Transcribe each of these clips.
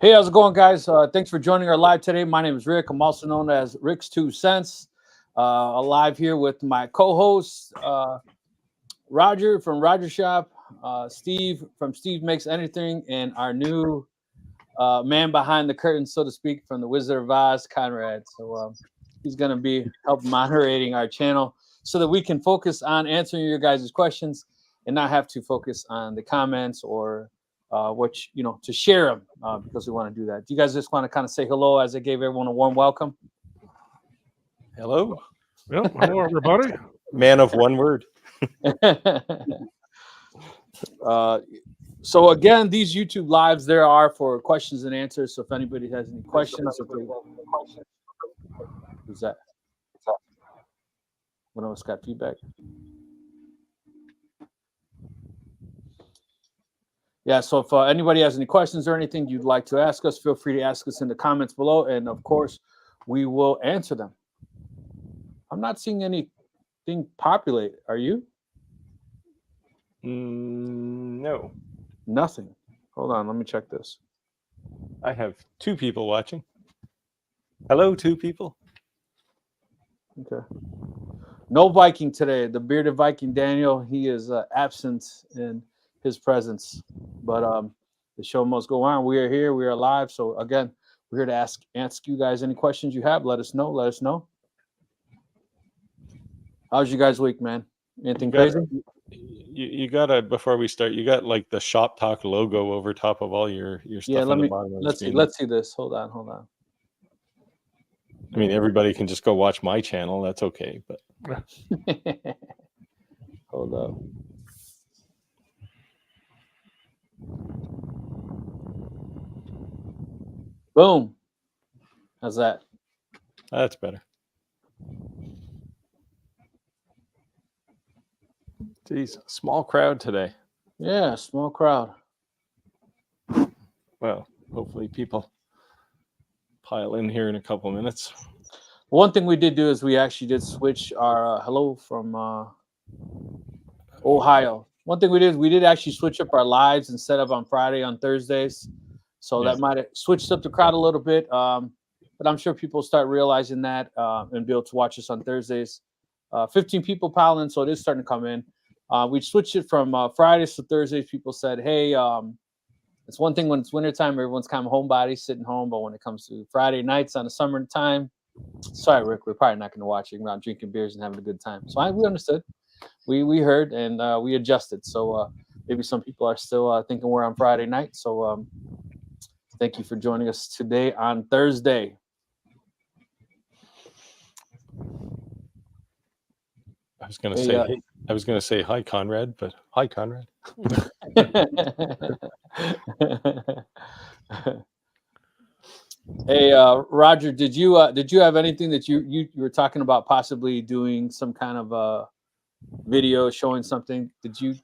Hey, how's it going, guys? Thanks for joining our live today. My name is Rick. I'm also known as Ricks2Cents. Alive here with my co-host Roger from Roger Shop, Steve from Steve Makes Anything, and our new man behind the curtain, so to speak, from the Wizard of Oz, Conrad. So he's going to be helping moderating our channel so that we can focus on answering your guys' questions and not have to focus on the comments or to share them because we want to do that. Do you guys just want to kind of say hello as I gave everyone a warm welcome? Hello. Yep. Hello, everybody. Man of one word. So again, these YouTube lives there are for questions and answers. So if anybody has any questions, who's that? What else got feedback? Yeah, so if anybody has any questions or anything you'd like to ask us, feel free to ask us in the comments below, and of course, we will answer them. I'm not seeing anything populate. Are you? No. Nothing. Hold on, let me check this. I have 2 people watching. Hello, 2 people. Okay. No Viking today. The bearded Viking Daniel, he is absent in his presence. But the show must go on. We are here. We are live. So again, we're here to ask you guys any questions you have. Let us know. Let us know. How's you guys' week, man? Anything crazy? You gotta, before we start, you got like the Shop Talk logo over top of all your stuff. Yeah, on the bottom of the let's screen. see this. Hold on. I mean, everybody can just go watch my channel. That's okay, but hold up. Boom. How's that? That's better. Geez, small crowd today. Yeah, small crowd. Well, hopefully people pile in here in a couple of minutes. One thing we did do is we actually did switch our hello from Ohio. One thing we did actually switch up our lives instead of on Friday on Thursdays. So that might have switched up the crowd a little bit. But I'm sure people start realizing that and be able to watch us on Thursdays. 15 people piling in, so it is starting to come in. We switched it from Fridays to Thursdays. People said, hey, it's one thing when it's wintertime, everyone's kind of homebody, sitting home. But when it comes to Friday nights on the summertime, sorry, Rick, we're probably not going to watch it around drinking beers and having a good time. So we understood. We heard and we adjusted. So maybe some people are still thinking we're on Friday night. So thank you for joining us today on Thursday. I was going to say, hey, I was going to say hi, Conrad, but hi, Conrad. Hey, Roger, did you have anything that you were talking about possibly doing some kind of video showing something? Did you?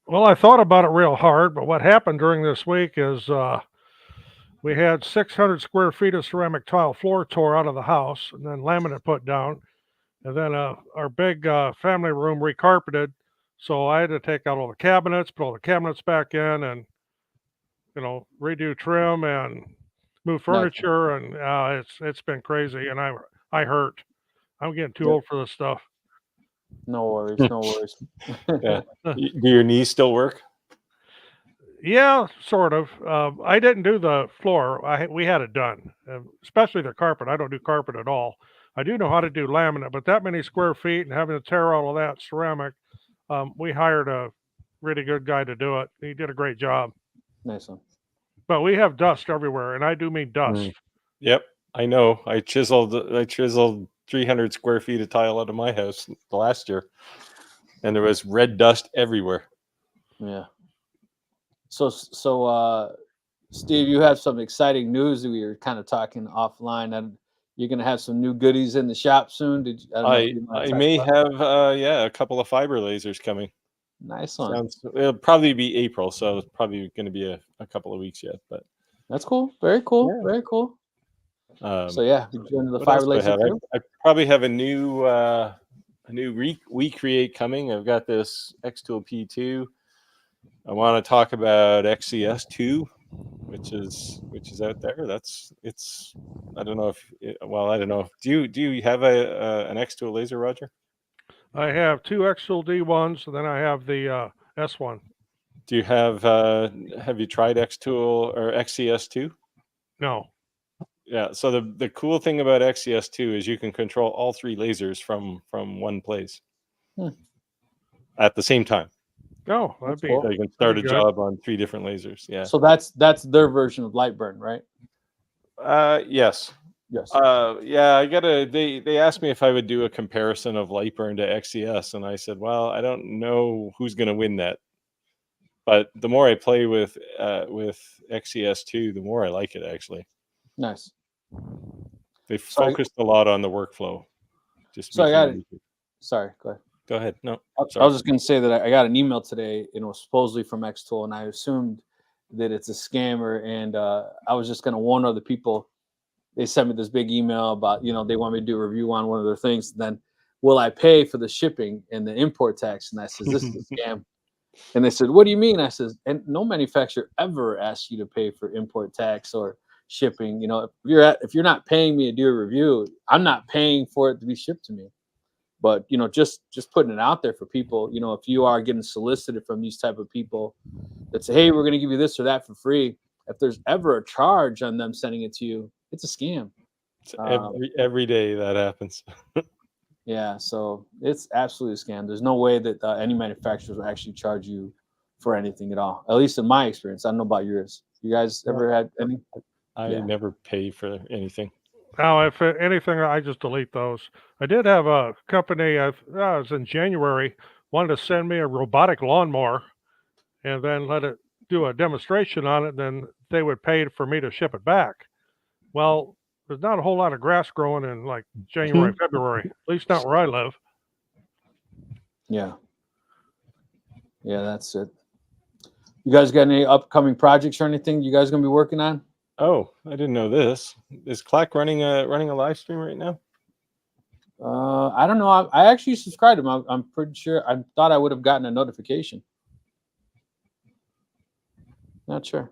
Well, I thought about it real hard, but what happened during this week is we had 600 square feet of ceramic tile floor tore out of the house, and then laminate put down, and then our big family room recarpeted. So I had to take out all the cabinets, put all the cabinets back in, and redo trim and move furniture, and it's been crazy, and I hurt. I'm getting too old for this stuff. No worries. Yeah. Do your knees still work? Yeah, sort of. I didn't do the floor. We had it done, especially the carpet. I don't do carpet at all. I do know how to do laminate, but that many square feet and having to tear all of that ceramic, we hired a really good guy to do it. He did a great job. Nice one. But we have dust everywhere, and I do mean dust. Yep, I know. I chiseled 300 square feet of tile out of my house last year, and there was red dust everywhere. Yeah. So Steve, you have some exciting news. We were kind of talking offline, and you're going to have some new goodies in the shop soon. I may have a couple of fiber lasers coming. Nice one. It'll probably be April, so it's probably going to be a couple of weeks yet. But that's cool. Very cool. Yeah. Very cool. So yeah, we joined the fiber laser. I probably have a new recreate coming. I've got this xtool P2. I want to talk about XCS2, which which is out there. I don't know if I don't know. Do you have an xtool laser, Roger? I have 2 xtool D1s, and then I have the S1. Do you have you tried xtool or XCS2? No. Yeah. So the cool thing about XCS2 is you can control all 3 lasers from one place at the same time. Oh, that'd be cool. So you can start a good. job on 3 different lasers. Yeah. So that's their version of LightBurn, right? Yes. Yes. Yeah, they asked me if I would do a comparison of LightBurn to XCS, and I said, well, I don't know who's going to win that. But the more I play with XCS2, the more I like it, actually. Nice. They focused a lot on the workflow. So I got it. Sorry, go ahead. Go ahead. No, I was just going to say that I got an email today, and it was supposedly from xtool, and I assumed that it's a scammer, and I was just going to warn other people. They sent me this big email about, they want me to do a review on one of their things. Then, will I pay for the shipping and the import tax? And I said, this is a scam. And they said, what do you mean? I said, and no manufacturer ever asks you to pay for import tax or shipping. If you're not paying me to do a review, I'm not paying for it to be shipped to me. But just putting it out there for people, if you are getting solicited from these type of people that say, hey, we're going to give you this or that for free, if there's ever a charge on them sending it to you, it's a scam. Every day that happens. Yeah, so it's absolutely a scam. There's no way that any manufacturers will actually charge you for anything at all. At least in my experience. I don't know about yours. You guys ever had any? I never pay for anything. Now, if anything, I just delete those. I did have a company, it was in January, wanted to send me a robotic lawnmower and then let it do a demonstration on it. Then they would pay for me to ship it back. Well, there's not a whole lot of grass growing in like January, February, at least not where I live. Yeah. Yeah, that's it. You guys got any upcoming projects or anything you guys going to be working on? Oh, I didn't know this. Is Clack running a live stream right now? I don't know. I actually subscribed to him. I'm pretty sure. I thought I would have gotten a notification. Not sure.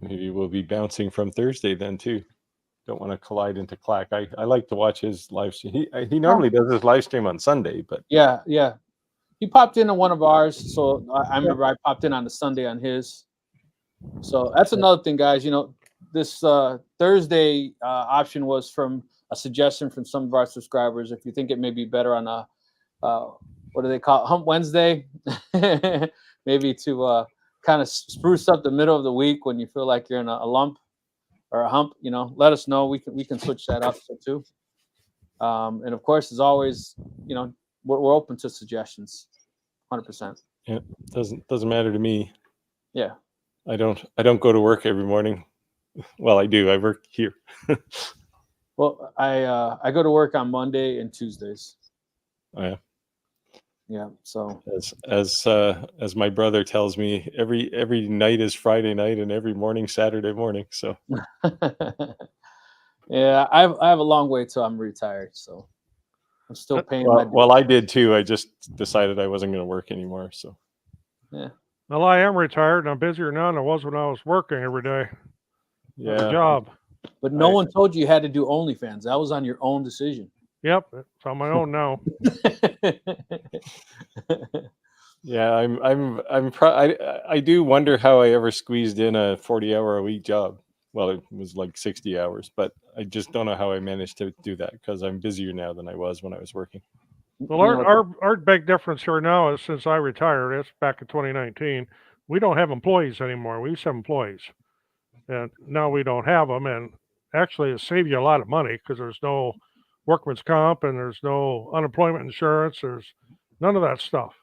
Maybe we'll be bouncing from Thursday then too. Don't want to collide into Clack. I like to watch his live stream. He normally does his live stream on Sunday, but yeah. He popped into one of ours, so I remember I popped in on the Sunday on his. So that's another thing, guys. This Thursday option was from a suggestion from some of our subscribers. If you think it may be better on a what do they call it? Hump Wednesday, maybe to kind of spruce up the middle of the week when you feel like you're in a lump or a hump. Let us know. We can switch that up too. And of course, as always, we're open to suggestions. 100%. Yeah, doesn't matter to me. Yeah. I don't go to work every morning. Well, I do. I work here. Well, I go to work on Monday and Tuesdays. Oh yeah. Yeah. So as my brother tells me, every night is Friday night and every morning Saturday morning. So yeah, I have a long way till I'm retired. So I'm still paying my dues. Well, I did too. I just decided I wasn't going to work anymore. So yeah. Well, I am retired and I'm busier now than I was when I was working every day. Yeah. The job. But no one told you had to do OnlyFans. That was on your own decision. Yep, it's on my own now. Yeah, I do wonder how I ever squeezed in a 40-hour-a-week job. Well, it was like 60 hours, but I just don't know how I managed to do that because I'm busier now than I was when I was working. Well, our big difference here now is since I retired, it's back in 2019, we don't have employees anymore. We used to have employees, and now we don't have them. And actually, it saves you a lot of money because there's no workman's comp and there's no unemployment insurance. There's none of that stuff.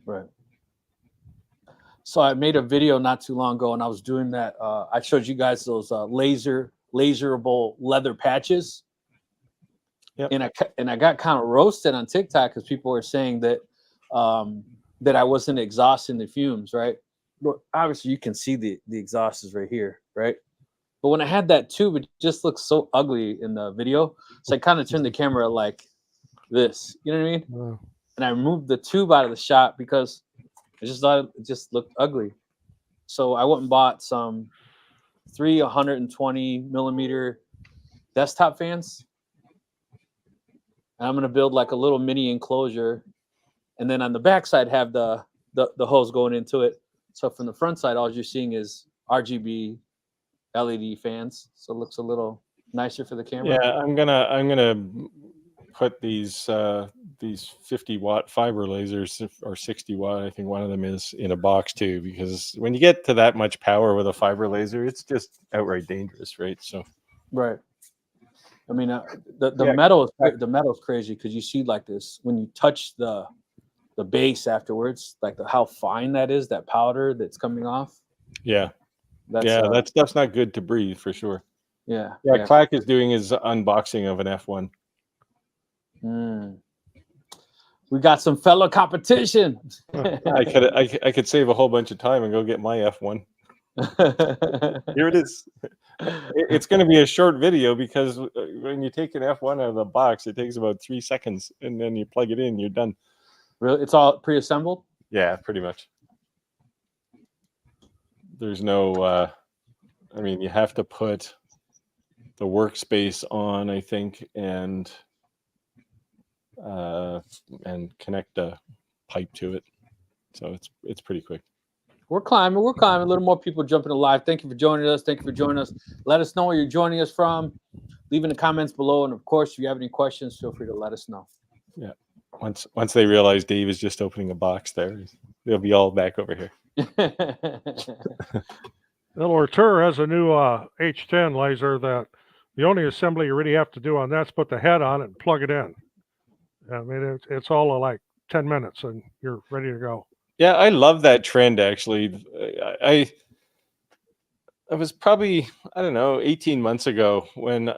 Right. So I made a video not too long ago, and I was doing that. I showed you guys those laserable leather patches. Yep. And I got kind of roasted on TikTok because people were saying that that I wasn't exhausting the fumes, right? Well, obviously, you can see the exhaust is right here, right? But when I had that tube, it just looks so ugly in the video. So I kind of turned the camera like this, you know what I mean? Wow. And I removed the tube out of the shot because I just thought it just looked ugly. So I went and bought some 120 millimeter desktop fans. And I'm going to build like a little mini enclosure. And then on the back side, have the hose going into it. So from the front side, all you're seeing is RGB LED fans. So it looks a little nicer for the camera. Yeah, I'm gonna put these 50-watt fiber lasers, or 60-watt, I think one of them is, in a box too, because when you get to that much power with a fiber laser, it's just outright dangerous, right? So right. I mean, the Yeah. metal's crazy because you see like this when you touch the base afterwards, like how fine that is, that powder that's coming off. yeah, That's that stuff's not good to breathe for sure. yeah. Clack is doing his unboxing of an F1. We got some fellow competition. I could save a whole bunch of time and go get my F1. Here it is. It's going to be a short video because when you take an F1 out of the box, it takes about 3 seconds, and then you plug it in, you're done. Really? It's all pre-assembled? Yeah, pretty much. There's no, I mean, you have to put the workspace on, I think, and connect a pipe to it. So it's pretty quick. We're climbing. A little more people jumping in live. Thank you for joining us. Let us know where you're joining us from. Leave in the comments below. And of course, if you have any questions, feel free to let us know. Yeah. Once they realize Dave is just opening a box there, they'll be all back over here. Little Artur has a new H10 laser that the only assembly you really have to do on that's put the head on it and plug it in. I mean, it's all like 10 minutes and you're ready to go. Yeah, I love that trend, actually. I was probably, I don't know, 18 months ago when,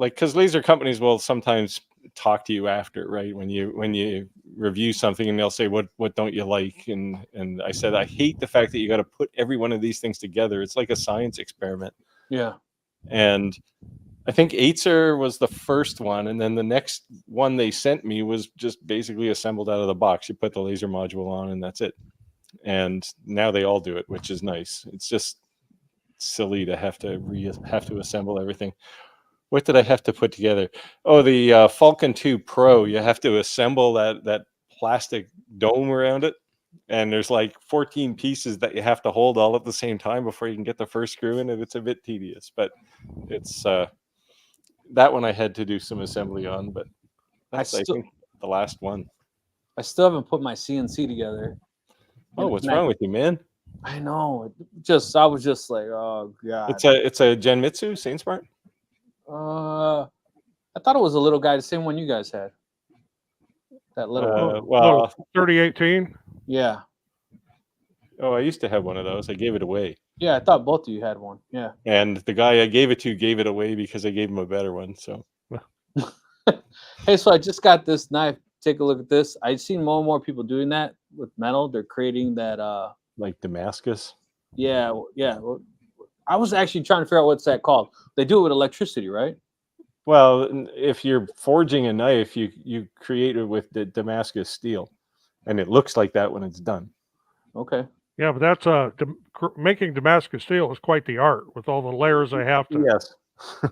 because laser companies will sometimes talk to you after, right? When you review something and they'll say, what don't you like? And I said, I hate the fact that you got to put every one of these things together. It's like a science experiment. Yeah. And I think Aether was the first one, and then the next one they sent me was just basically assembled out of the box. You put the laser module on, and that's it. And now they all do it, which is nice. It's just silly to have to assemble everything. What did I have to put together? Oh, the Falcon 2 Pro. You have to assemble that plastic dome around it, and there's like 14 pieces that you have to hold all at the same time before you can get the first screw in, and it's a bit tedious, but it's that one I had to do some assembly on, but that's I think the last one. I still haven't put my CNC together. Oh, what's wrong with you, man? I know. I was just like, oh god. It's a Genmitsu SainSmart. I thought it was a little guy, the same one you guys had. That little 3018. Yeah. Oh, I used to have one of those. I gave it away. Yeah, I thought both of you had one. Yeah. And the guy I gave it to gave it away because I gave him a better one. So. Hey, so I just got this knife. Take a look at this. I've seen more and more people doing that with metal. They're creating that like Damascus. Yeah. I was actually trying to figure out what's that called. They do it with electricity, right? Well, if you're forging a knife, you create it with the Damascus steel, and it looks like that when it's done. Okay. Yeah, but that's making Damascus steel is quite the art with all the layers they have to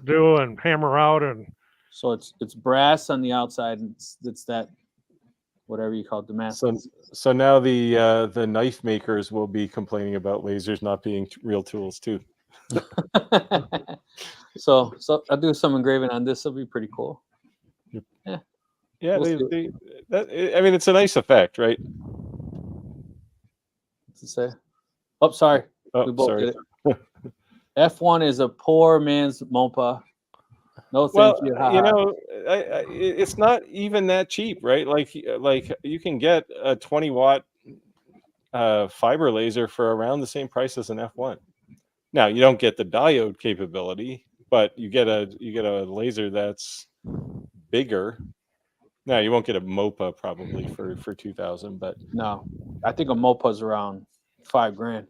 do and hammer out. And so it's brass on the outside, and it's that whatever you call Damascus. So now the knife makers will be complaining about lasers not being real tools too. So I'll do some engraving on this. It'll be pretty cool. Yeah. We'll I mean, it's a nice effect, right? What's it say? Oh, sorry. Oh, we both sorry. did it. F1 is a poor man's MOPA. No, thank you. You know, it's not even that cheap, right? Like you can get a 20-watt fiber laser for around the same price as an F1. Now you don't get the diode capability, but you get a laser that's bigger. Now you won't get a MOPA probably for 2,000, but no, I think a MOPA is around $5,000.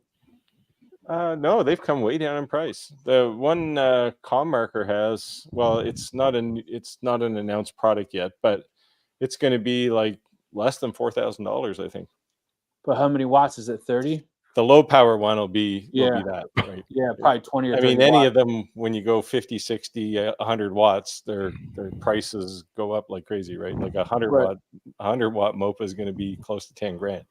No, they've come way down in price. The one ComMarker has, well, it's not an announced product yet, but it's going to be like less than $4,000, I think. But how many watts is it? 30? The low power one will be Yeah. that, right? Yeah, probably 20 or I 30 mean, any watts. of them, when you go 50, 60, 100 watts, their prices go up like crazy, right? Like a Right. 100 watt MOPA is going to be close to 10 grand.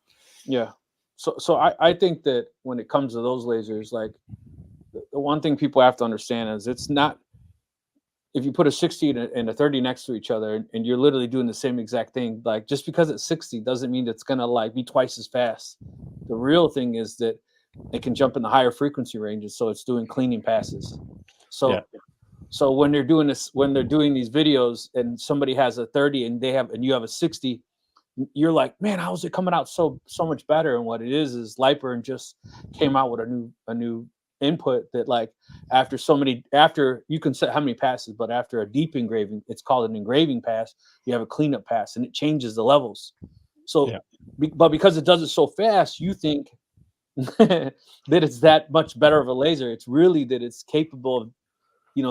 Yeah. So I think that when it comes to those lasers, like the one thing people have to understand is it's not, if you put a 60 and a 30 next to each other and you're literally doing the same exact thing, like just because it's 60 doesn't mean it's gonna like be twice as fast. The real thing is that it can jump in the higher frequency ranges, so it's doing cleaning passes. So Yeah. so when they're doing this, when they're doing these videos and somebody has a 30 and you have a 60, you're like, man, how is it coming out so much better? And what it is LightBurn just came out with a new input that, like, after you can set how many passes, but after a deep engraving, it's called an engraving pass, you have a cleanup pass and it changes the levels. So but because it does it so fast, you think that it's that much better of a laser. It's really that it's capable of,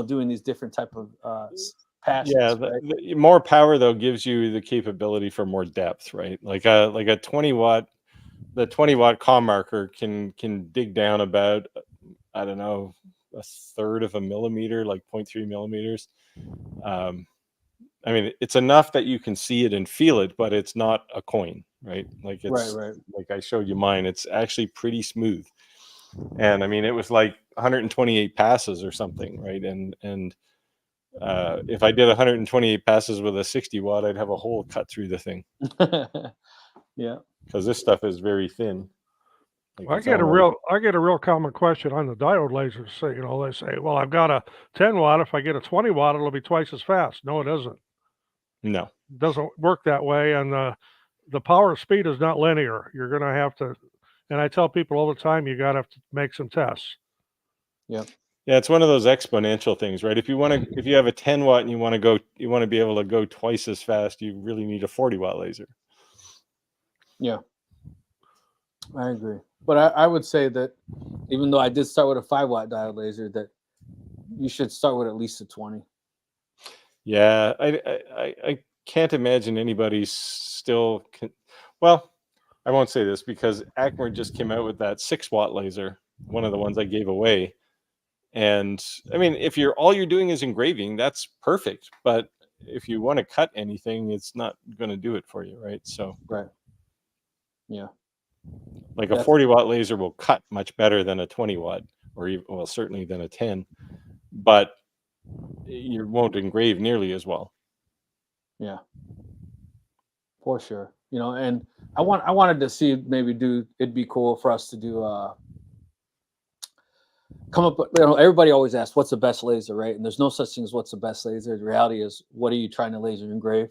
doing these different type of passes. Yeah, Right? the more power though gives you the capability for more depth, right? Like a 20 watt, the 20 watt comm marker can dig down about, I don't know, a third of a millimeter, like 0.3 millimeters. I mean, it's enough that you can see it and feel it, but it's not a coin, right? Like it's Right. like I showed you mine. It's actually pretty smooth, and I mean, it was like 128 passes or something, right? And if I did 128 passes with a 60 watt, I'd have a hole cut through the thing. Yeah. Because this stuff is very thin. Like I get a real common question on the diode lasers. So, they say, well, I've got a 10 watt. If I get a 20 watt, it'll be twice as fast. No, it isn't. No. It doesn't work that way. And the power speed is not linear. You're going to have to, and I tell people all the time, you got to have to make some tests. Yeah. Yeah, it's one of those exponential things, right? If you have a 10 watt and you want to be able to go twice as fast, you really need a 40 watt laser. Yeah. I agree. But I would say that even though I did start with a 5-watt diode laser, that you should start with at least a 20. Yeah, I can't imagine anybody still can. Well, I won't say this because Acmer just came out with that 6-watt laser, one of the ones I gave away. And I mean, if all you're doing is engraving, that's perfect. But if you want to cut anything, it's not going to do it for you, right? So, Right. Yeah. like a 40-watt laser will cut much better than a 20 watt, or even, well, certainly than a 10, but you won't engrave nearly as well. Yeah. For sure. And I wanted to see maybe it'd be cool for us to do come up with, everybody always asks what's the best laser, right? And there's no such thing as what's the best laser. The reality is, what are you trying to laser engrave,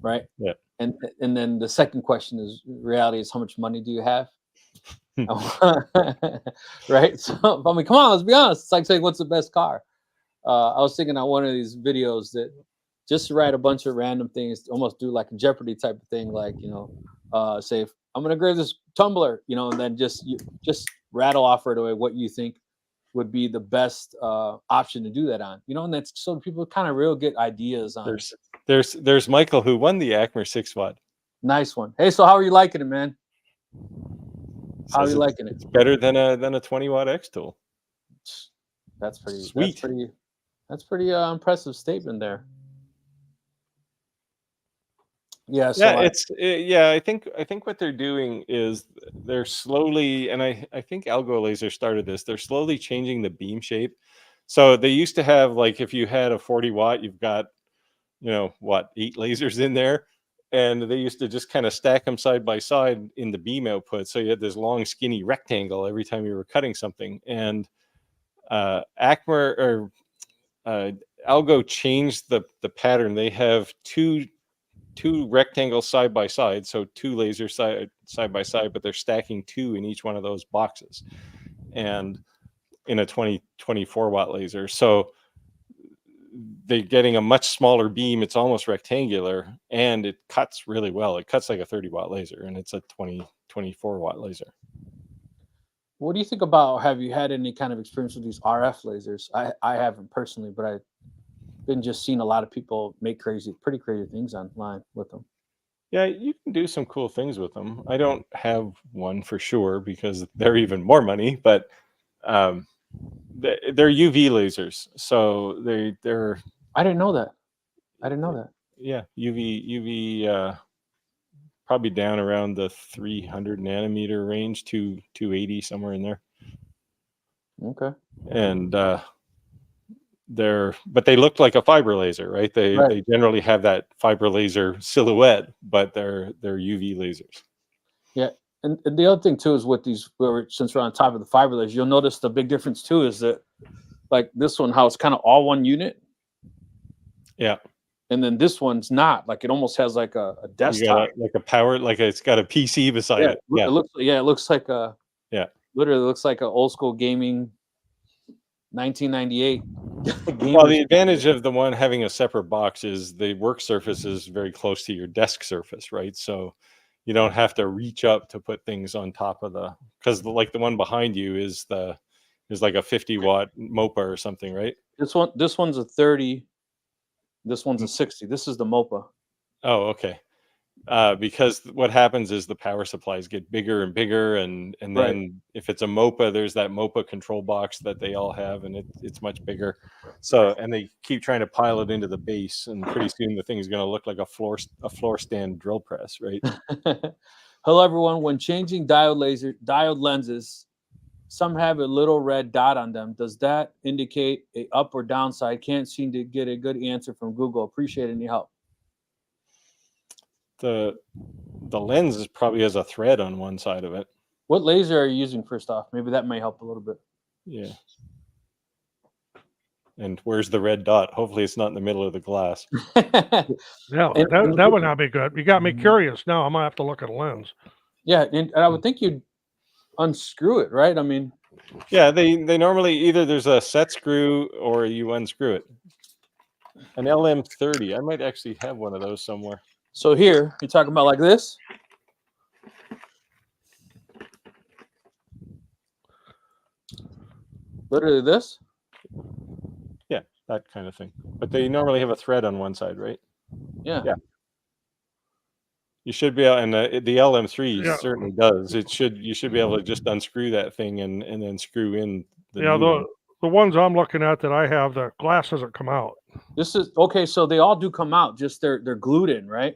right? Yeah. And then the second question is, reality is, how much money do you have? Right? So I mean, come on, let's be honest. It's like saying what's the best car. I was thinking on one of these videos that just to write a bunch of random things, almost do like a Jeopardy type of thing, like say I'm gonna grab this tumbler, and then just rattle off right away what you think would be the best option to do that on, and that's so people kind of real get ideas on. There's Michael who won the Acmer 6-watt. Nice one. Hey, so how are you liking it, man? How are you liking it? It's better than a 20-watt xtool. That's pretty sweet. That's pretty impressive statement there. Yeah. So I think what they're doing is they're slowly, and I think Algo Laser started this. They're slowly changing the beam shape. So they used to have, like, if you had a 40 watt, you've got 8 lasers in there, and they used to just kind of stack them side by side in the beam output. So you had this long, skinny rectangle every time you were cutting something. And Acmer or Algo changed the pattern. They have two rectangles side by side, so 2 lasers side by side, but they're stacking 2 in each one of those boxes, and in a 24 watt laser. So they're getting a much smaller beam. It's almost rectangular, and it cuts really well. It cuts like a 30-watt laser, and it's a 24 watt laser. What do you think about, have you had any kind of experience with these RF lasers? I haven't personally, but I've been just seeing a lot of people make pretty crazy things online with them. Yeah, you can do some cool things with them. I don't have one for sure because they're even more money, but um, they're UV lasers, so they're I didn't know that. I didn't know that. yeah, UV probably down around the 300 nanometer range to 280, somewhere in there. Okay. And but they look like a fiber laser, right? They generally have that fiber laser silhouette, but they're UV lasers. Yeah. And the other thing too is with these, since we're on top of the fiber lasers, you'll notice the big difference too is that, like this one, how it's kind of all one unit. Yeah. And then this one's not. Like it almost has like a You desktop. got like a power, like it's got a PC beside it. Yeah. It looks like a, Yeah. literally looks like an old school gaming 1998. Well, the advantage of the one having a separate box is the work surface is very close to your desk surface, right? So you don't have to reach up to put things on top of because like the one behind you is like a 50-watt MOPA or something, right? This one's a 30. This one's a 60. This is the MOPA. Oh, okay. Because what happens is the power supplies get bigger and bigger, and then if it's a MOPA, there's that MOPA control box that they all have, and it's much bigger. So, and they keep trying to pile it into the base, and pretty soon the thing is going to look like a floor stand drill press, right? Hello, everyone. When changing diode lenses, some have a little red dot on them. Does that indicate a up or down side? Can't seem to get a good answer from Google. Appreciate any help. The lens probably has a thread on one side of it. What laser are you using, first off? Maybe that may help a little bit. Yeah. And where's the red dot? Hopefully it's not in the middle of the glass. Yeah, that would not be good. You got me curious now. I might have to look at a lens. Yeah, and I would think you'd unscrew it, right? I mean, yeah, they normally either there's a set screw or you unscrew it. An LM30. I might actually have one of those somewhere. So here, you're talking about like this? Literally this? Yeah, that kind of thing. But they normally have a thread on one side, right? Yeah. Yeah. You should be able, and the LM3 certainly does. You should be able to just unscrew that thing and then screw in the the ones I'm looking at that I have, the glass doesn't come out. This is okay, so they all do come out, just they're glued in, right?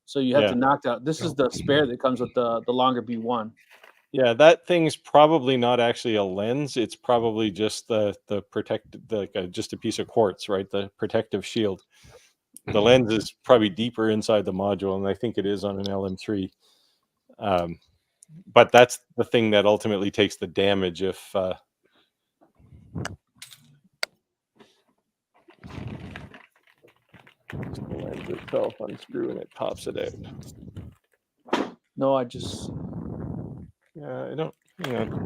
So you have to knock out. This is the spare that comes with the longer B1. Yeah, that thing's probably not actually a lens. It's probably just the just a piece of quartz, right? The protective shield. The lens is probably deeper inside the module, and I think it is on an LM3. But that's the thing that ultimately takes the damage if the lens itself unscrew and it pops it out. No, I just... Yeah, I don't... Hang on.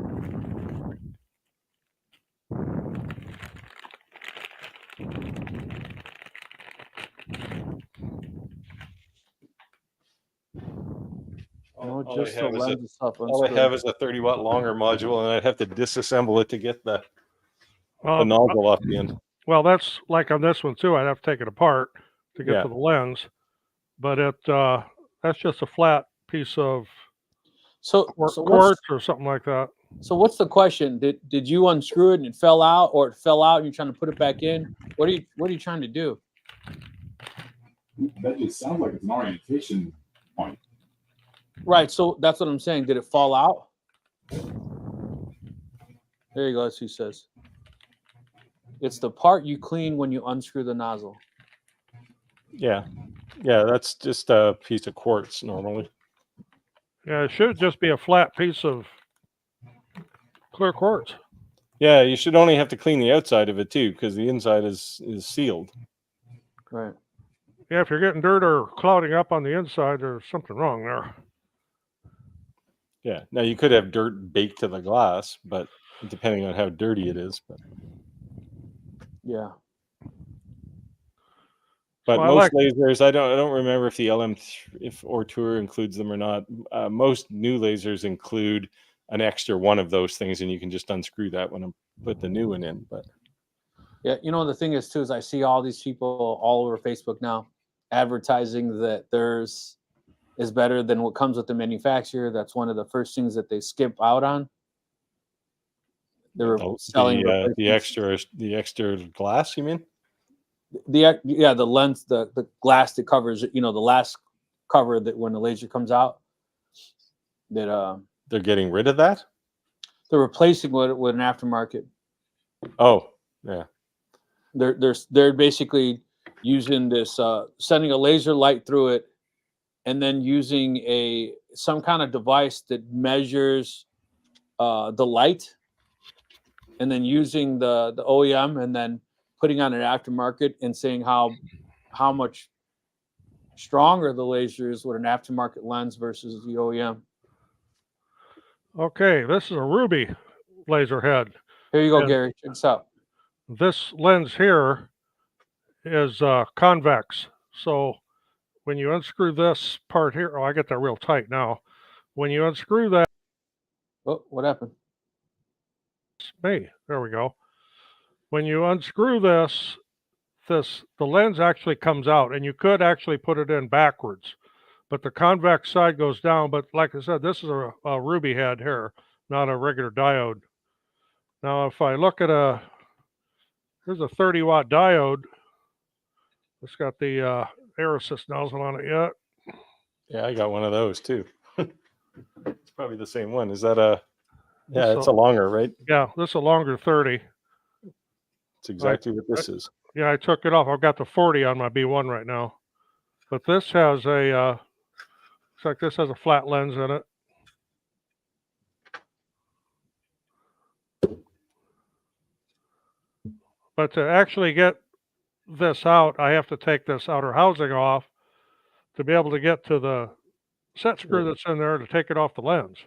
No, just the lens itself. All I have is a 30-watt longer module, and I'd have to disassemble it to get the nozzle off the end. Well, that's like on this one too. I'd have to take it apart to get to the lens, but that's just a flat piece of quartz or something like that. So what's the question? Did you unscrew it and it fell out, or it fell out and you're trying to put it back in? What are you trying to do? That just sounds like it's an orientation point. Right, so that's what I'm saying. Did it fall out? There you go, that's what he says. It's the part you clean when you unscrew the nozzle. Yeah, that's just a piece of quartz normally. Yeah, it should just be a flat piece of clear quartz. Yeah, you should only have to clean the outside of it too, because the inside is sealed. Right. Yeah, if you're getting dirt or clouding up on the inside, there's something wrong there. Yeah. Now you could have dirt baked to the glass, but depending on how dirty it is. Yeah. But most lasers, I don't remember if the or Tour includes them or not. Most new lasers include an extra one of those things, and you can just unscrew that one and put the new one in. But yeah, you know, the thing is too is I see all these people all over Facebook now advertising that there's is better than what comes with the manufacturer. That's one of the first things that they skip out on. They're selling the extra glass, you mean? The lens, the glass that covers, the last cover that when the laser comes out, that they're getting rid of that. They're replacing with an aftermarket. Oh, yeah. They're basically using this, sending a laser light through it, and then using some kind of device that measures the light, and then using the OEM, and then putting on an aftermarket and saying how much stronger the laser is with an aftermarket lens versus the OEM. Okay, this is a ruby laser head. Here you go, Gary. Check this out. This lens here is convex. So when you unscrew this part here, I get that real tight now. When you unscrew that, oh, what happened? There we go. When you unscrew this, the lens actually comes out, and you could actually put it in backwards, but the convex side goes down. But like I said, this is a ruby head here, not a regular diode. Now, if I look at here's a 30-watt diode. It's got the air assist nozzle on it yet. Yeah, I got one of those too. It's probably the same one. Is that a? Yeah, it's a longer, right? Yeah, this is a longer 30. It's exactly what this is. Yeah, I took it off. I've got the 40 on my B1 right now. But this has looks like this has a flat lens in it. But to actually get this out, I have to take this outer housing off to be able to get to the set screw that's in there to take it off the lens.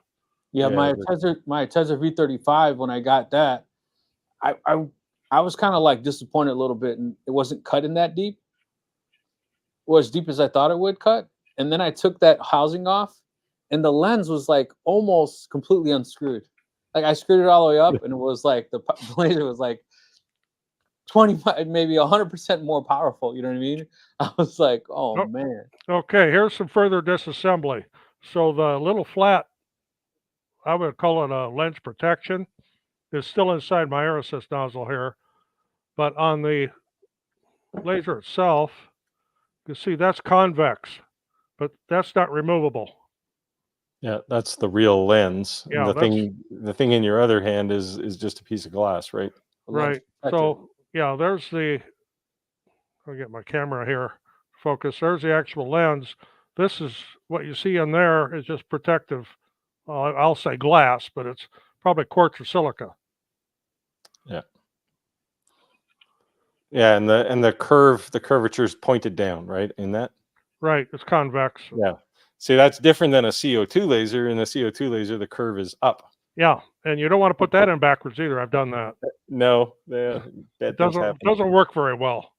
Yeah, my Tezzer V35, when I got that, I was kind of like disappointed a little bit, and it wasn't cutting that deep. Well, as deep as I thought it would cut. And then I took that housing off, and the lens was like almost completely unscrewed. Like I screwed it all the way up, and it was like the laser was like 25, maybe 100% more powerful. You know what I mean? I was like, oh man. Okay, here's some further disassembly. So the little flat, I would call it a lens protection, is still inside my air assist nozzle here. But on the laser itself, you see that's convex, but that's not removable. Yeah, that's the real lens. Yeah, the thing in your other hand is just a piece of glass, right? Right. So yeah, there's I'll get my camera here. Focus. There's the actual lens. This is what you see in there is just protective. I'll say glass, but it's probably quartz or silica. Yeah. Yeah, and the curvature is pointed down, right? In that. Right. It's convex. Yeah. See, that's different than a CO2 laser. In a CO2 laser, the curve is up. Yeah, and you don't want to put that in backwards either. I've done that. No, that doesn't work very well.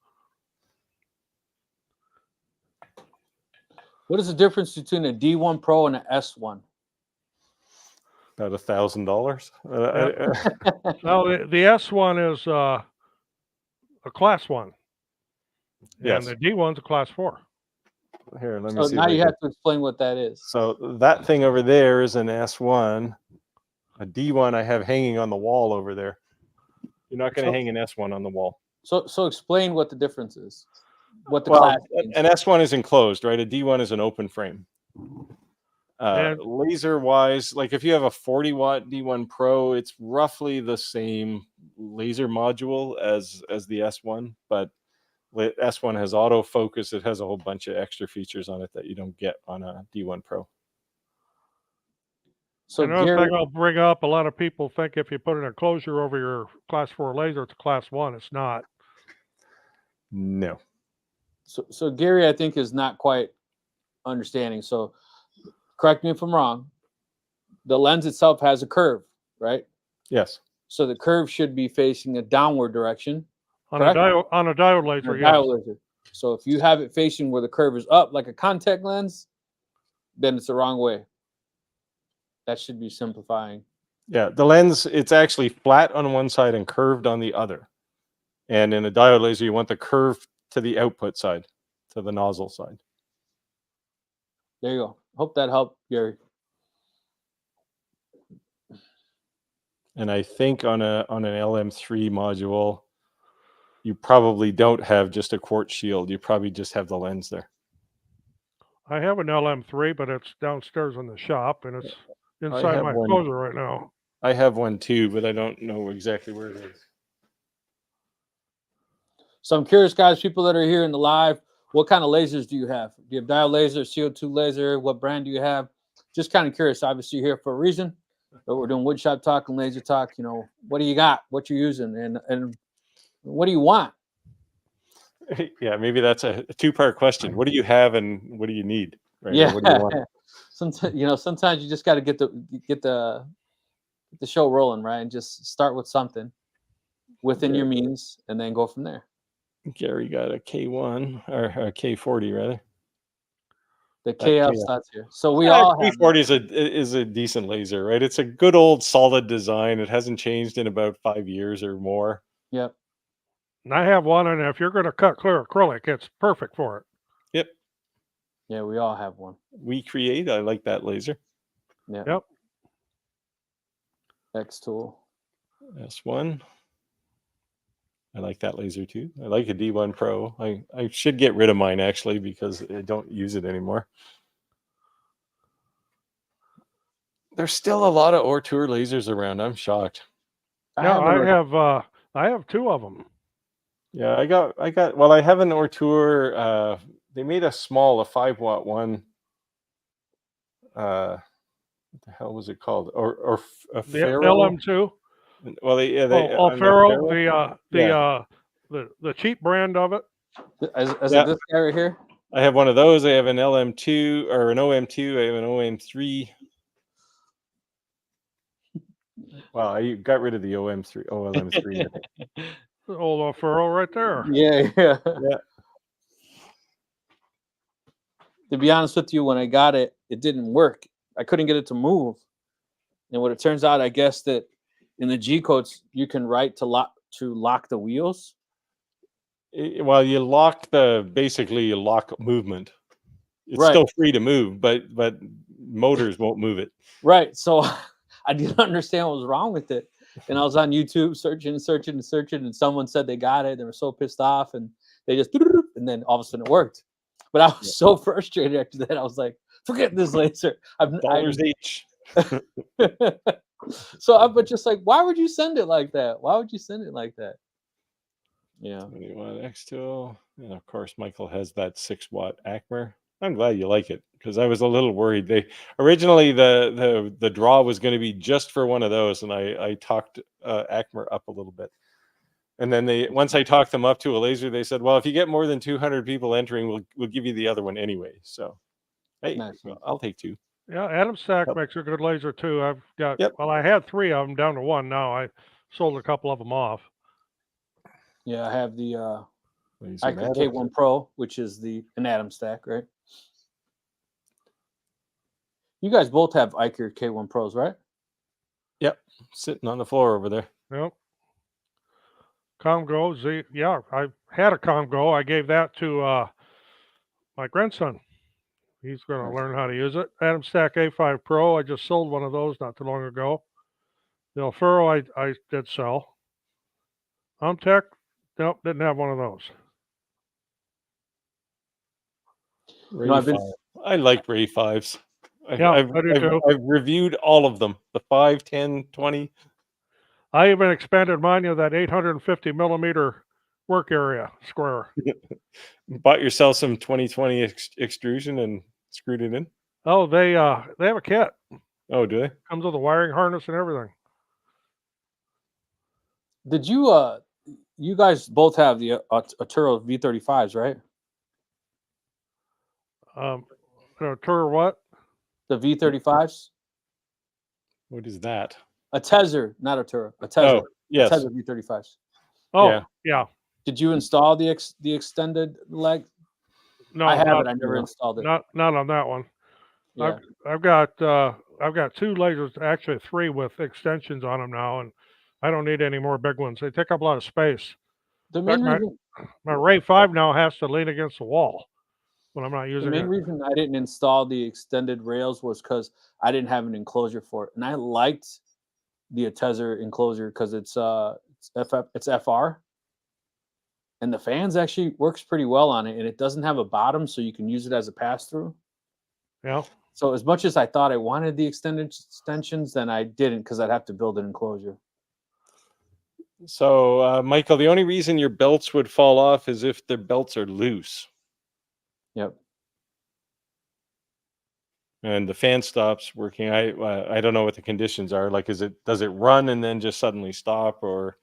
What is the difference between a D1 Pro and an S1? About $1,000. Now the S1 is a class 1. Yes. And the D1's a class 4. Here, let me see. So now you have to explain what that is. So that thing over there is an S1. A D1 I have hanging on the wall over there. You're not going to hang an S1 on the wall. So explain what the difference is. What the class means. An S1 is enclosed, right? A D1 is an open frame. Laser wise, like if you have a 40-watt D1 Pro, it's roughly the same laser module as the S1, but S1 has autofocus. It has a whole bunch of extra features on it that you don't get on a D1 Pro. So another thing I'll bring up, a lot of people think if you put an enclosure over your class 4 laser, it's a class 1. It's not. No. So Gary, I think, is not quite understanding. So correct me if I'm wrong. The lens itself has a curve, right? Yes. So the curve should be facing a downward direction. On a diode laser, yes. Diode laser. So if you have it facing where the curve is up, like a contact lens, then it's the wrong way. That should be simplifying. Yeah, the lens, it's actually flat on one side and curved on the other. And in a diode laser, you want the curve to the output side, to the nozzle side. There you go. Hope that helped, Gary. And I think on an LM3 module, you probably don't have just a quartz shield. You probably just have the lens there. I have an LM3, but it's downstairs in the shop, and it's inside have my one. enclosure right now. I have one too, but I don't know exactly where it is. So I'm curious, guys, people that are here in the live, what kind of lasers do you have? Do you have dial laser, CO2 laser? What brand do you have? Just kind of curious. Obviously, you're here for a reason. But we're doing woodshop talk and laser talk. You know, what do you got? What you're using, and what do you want? Yeah, maybe that's a two-part question. What do you have, and what do you need? Right? Yeah. What do you want? Sometimes you just got to get the show rolling, right? And just start with something within your means, and then go from there. Gary got a K1 or a K40 rather. The KF starts here. So we all have K40 is a decent laser, right? It's a good old solid design. It hasn't changed in about 5 years or more. Yep. And I have one, and if you're going to cut clear acrylic, it's perfect for it. Yep. Yeah, we all have one. We create. I like that laser. Yeah. Yep. xtool. S1. I like that laser too. I like a D1 Pro. I should get rid of mine actually because I don't use it anymore. There's still a lot of Ortour lasers around. I'm shocked. I have two of them. Yeah, I got. Well, I have an Ortour. They made a 5-watt one. What the hell was it called? Or a The Ferro? LM2. Well, Ferro, the cheap brand of it. Is it this guy right here? I have one of those. I have an LM2 or an OM2. I have an OM3. Wow, I got rid of the OM3. The old Ferro right there. Yeah. To be honest with you, when I got it, it didn't work. I couldn't get it to move. And what it turns out, I guess that in the G codes, you can write to lock the wheels. Well, you lock movement. It's still free to move, but motors won't move it. Right. So I didn't understand what was wrong with it. And I was on YouTube searching, and someone said they got it. They were so pissed off, and they just, and then all of a sudden it worked. But I was so frustrated after that. I was like, forget this laser. Dollars each. So I'm just like, why would you send it like that? Why would you send it like that? Yeah. 21 xtool. And of course, Michael has that 6-watt Acmer. I'm glad you like it because I was a little worried. They originally the draw was going to be just for one of those, and I talked Acmer up a little bit. And then once I talked them up to a laser, they said, "Well, if you get more than 200 people entering, we'll give you the other one anyway." So, hey, nice. I'll take two. Yeah, Adam Stack makes a good laser too. I've got. Well, I had 3 of them down to 1 now. I sold a couple of them off. Yeah, I have the K1 Pro, which is an Adam Stack, right? You guys both have Iker K1 Pros, right? Yep, sitting on the floor over there. Yep. Comgo Z. Yeah, I had a Comgo. I gave that to my grandson. He's going to learn how to use it. Adam Stack A5 Pro. I just sold one of those not too long ago. The Alfaro I did sell. Tech, nope, didn't have one of those. I like Ray 5s. I do too. I've reviewed all of them. The 5, 10, 20. I even expanded mine to that 850 millimeter work area square. Bought yourself some 2020 extrusion and screwed it in? Oh, they have a kit. Oh, do they? Comes with a wiring harness and everything. Did you guys both have the Arturo V35s, right? Arturo what? The V35s? What is that? A Tezer, not Arturo. A Tezer. Oh, yes. Tezer V35s. Oh, yeah. Did you install the extended leg? No, I haven't. I never installed it. Not on that one. Yeah. I've got 2 lasers, actually 3 with extensions on them now, and I don't need any more big ones. They take up a lot of space. The main reason my Ray 5 now has to lean against the wall. when I'm not The using main it. reason I didn't install the extended rails was because I didn't have an enclosure for it, and I liked the Enclosure enclosure because it's FR, and the fans actually works pretty well on it, and it doesn't have a bottom, so you can use it as a pass through. Yeah. So as much as I thought I wanted the extended extensions, then I didn't because I'd have to build an enclosure. So, Michael, the only reason your belts would fall off is if the belts are loose Yep. and the fan stops working. I don't know what the conditions are. Like, does it run and then just suddenly stop, or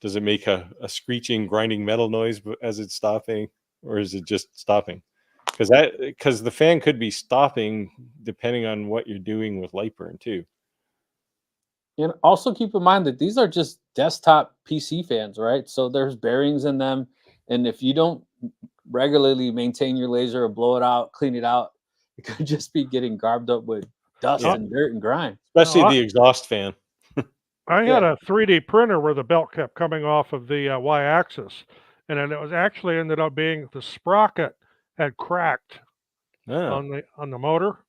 does it make a screeching, grinding metal noise as it's stopping, or is it just stopping? Because the fan could be stopping depending on what you're doing with LightBurn too. And also keep in mind that these are just desktop PC fans, right? So there's bearings in them, and if you don't regularly maintain your laser or blow it out, clean it out, it could just be getting garbed up with dust Yeah. and dirt and grime. Especially No, the exhaust fan. I had Yeah. a 3D printer where the belt kept coming off of the y-axis, and then it was actually ended up being the sprocket had cracked Oh. on the motor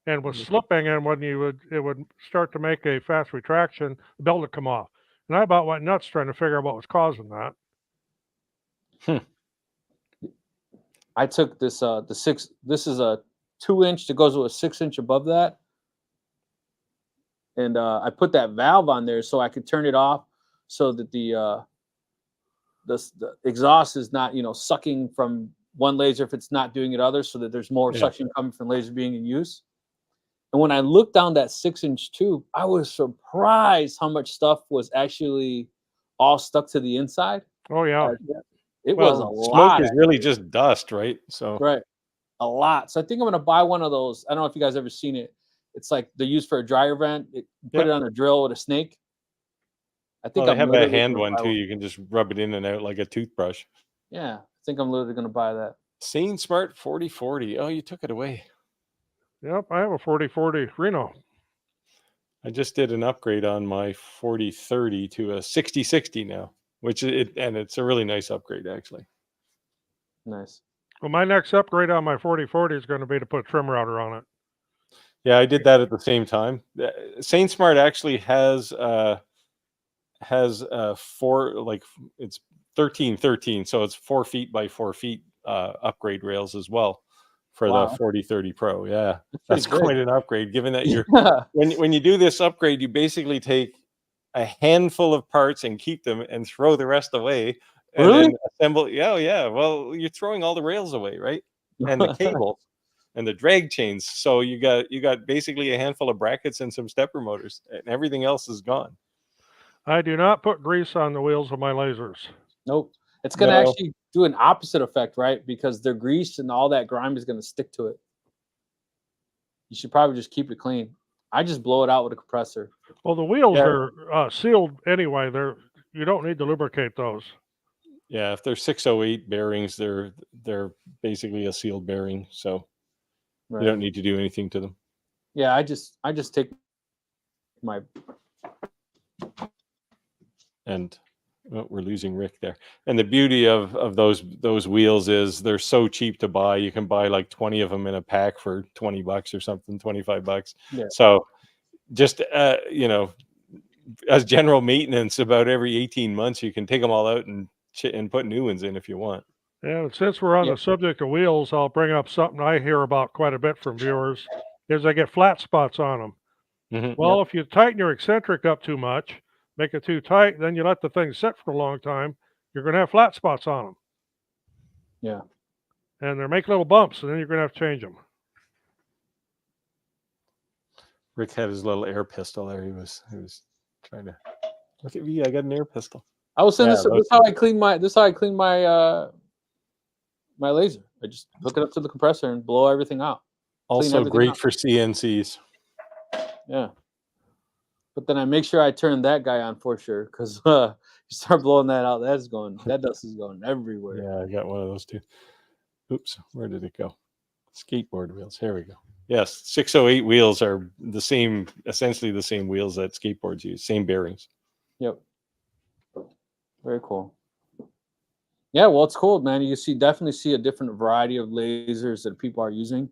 and was slipping, and when it would start to make a fast retraction, the belt would come off. And I about went nuts trying to figure out what was causing that. I took this this is a 2-inch that goes with a 6-inch above that. And I put that valve on there so I could turn it off so that the exhaust is not, sucking from one laser if it's not doing it other, so that there's more Yeah. suction coming from laser being in use. And when I looked down that 6-inch tube, I was surprised how much stuff was actually all stuck to the inside. Oh yeah. It was a Smoke lot. is really just dust, right? So Right. A lot. So I think I'm gonna buy one of those. I don't know if you guys ever seen it. It's like they're used for a dryer vent. Put it on a drill with a snake. I think they I'm have a literally hand gonna one buy too. You can just rub it in and out like a toothbrush. Yeah, I think I'm literally gonna buy that. Sane Smart 4040. Oh, you took it away. Yep. I have a 4040 Reno. I just did an upgrade on my 4030 to a 6060 now, and it's a really nice upgrade actually. Nice. Well, my next upgrade on my 4040 is going to be to put a trim router on it. Yeah, I did that at the same time. Sane Smart actually has four, like it's 1313, so it's 4 feet by 4 feet upgrade rails as well for Wow. the 4030 Pro. Yeah, That's that's quite an upgrade. Given that you're Yeah. when you do this upgrade, you basically take a handful of parts and keep them and throw the rest away, and Really? then assemble. Yeah, yeah. Well, you're throwing all the rails away, right? And the cables and the drag chains. So you got basically a handful of brackets and some stepper motors, and everything else is gone. I do not put grease on the wheels of my lasers. Nope. It's gonna No. actually do an opposite effect, right? Because they're greased and all that grime is gonna stick to it. You should probably just keep it clean. I just blow it out with a compressor. Well, the wheels Yeah. are sealed anyway. You don't need to lubricate those. Yeah, if they're 608 bearings, they're basically a sealed bearing, so Right. you don't need to do anything to them. Yeah, I just take my And we're losing Rick there. And the beauty of those wheels is they're so cheap to buy. You can buy like 20 of them in a pack for $20 or something, $25. Yeah. So just as general maintenance, about every 18 months, you can take them all out and put new ones in if you want. Yeah, and since we're on Yeah. the subject of wheels, I'll bring up something I hear about quite a bit from viewers, is they get flat spots on them. Mhm. Well, if you tighten your eccentric up too much, make it too tight, then you let the thing sit for a long time, you're going to have flat spots on them. Yeah. And they make little bumps, and then you're going to have to change them. Rick had his little air pistol there. He was trying to look at me. I got an air pistol. I was saying Yeah, this those is how I clean my my laser. I just hook it up to the compressor and blow everything out. Also everything great out. for CNCs. Yeah. But then I make sure I turn that guy on for sure, because you start blowing that out, that dust is going everywhere. Yeah, I got one of those too. Oops, where did it go? Skateboard wheels. Here we go. Yes, 608 wheels are essentially the same wheels that skateboards use, same bearings. Yep. Very cool. Yeah, well, it's cool, man. You definitely see a different variety of lasers that people are using,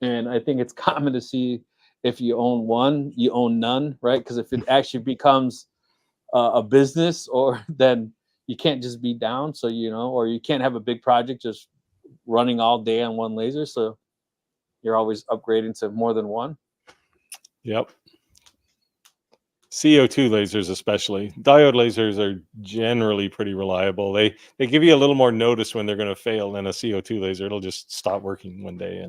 and I think it's common to see if you own one, you own none, right? Because if it actually becomes a business, or then you can't just be down. So or you can't have a big project just running all day on one laser. So you're always upgrading to more than one. Yep. CO2 lasers, especially diode lasers, are generally pretty reliable. They give you a little more notice when they're going to fail than a CO2 laser. It'll just stop working one day,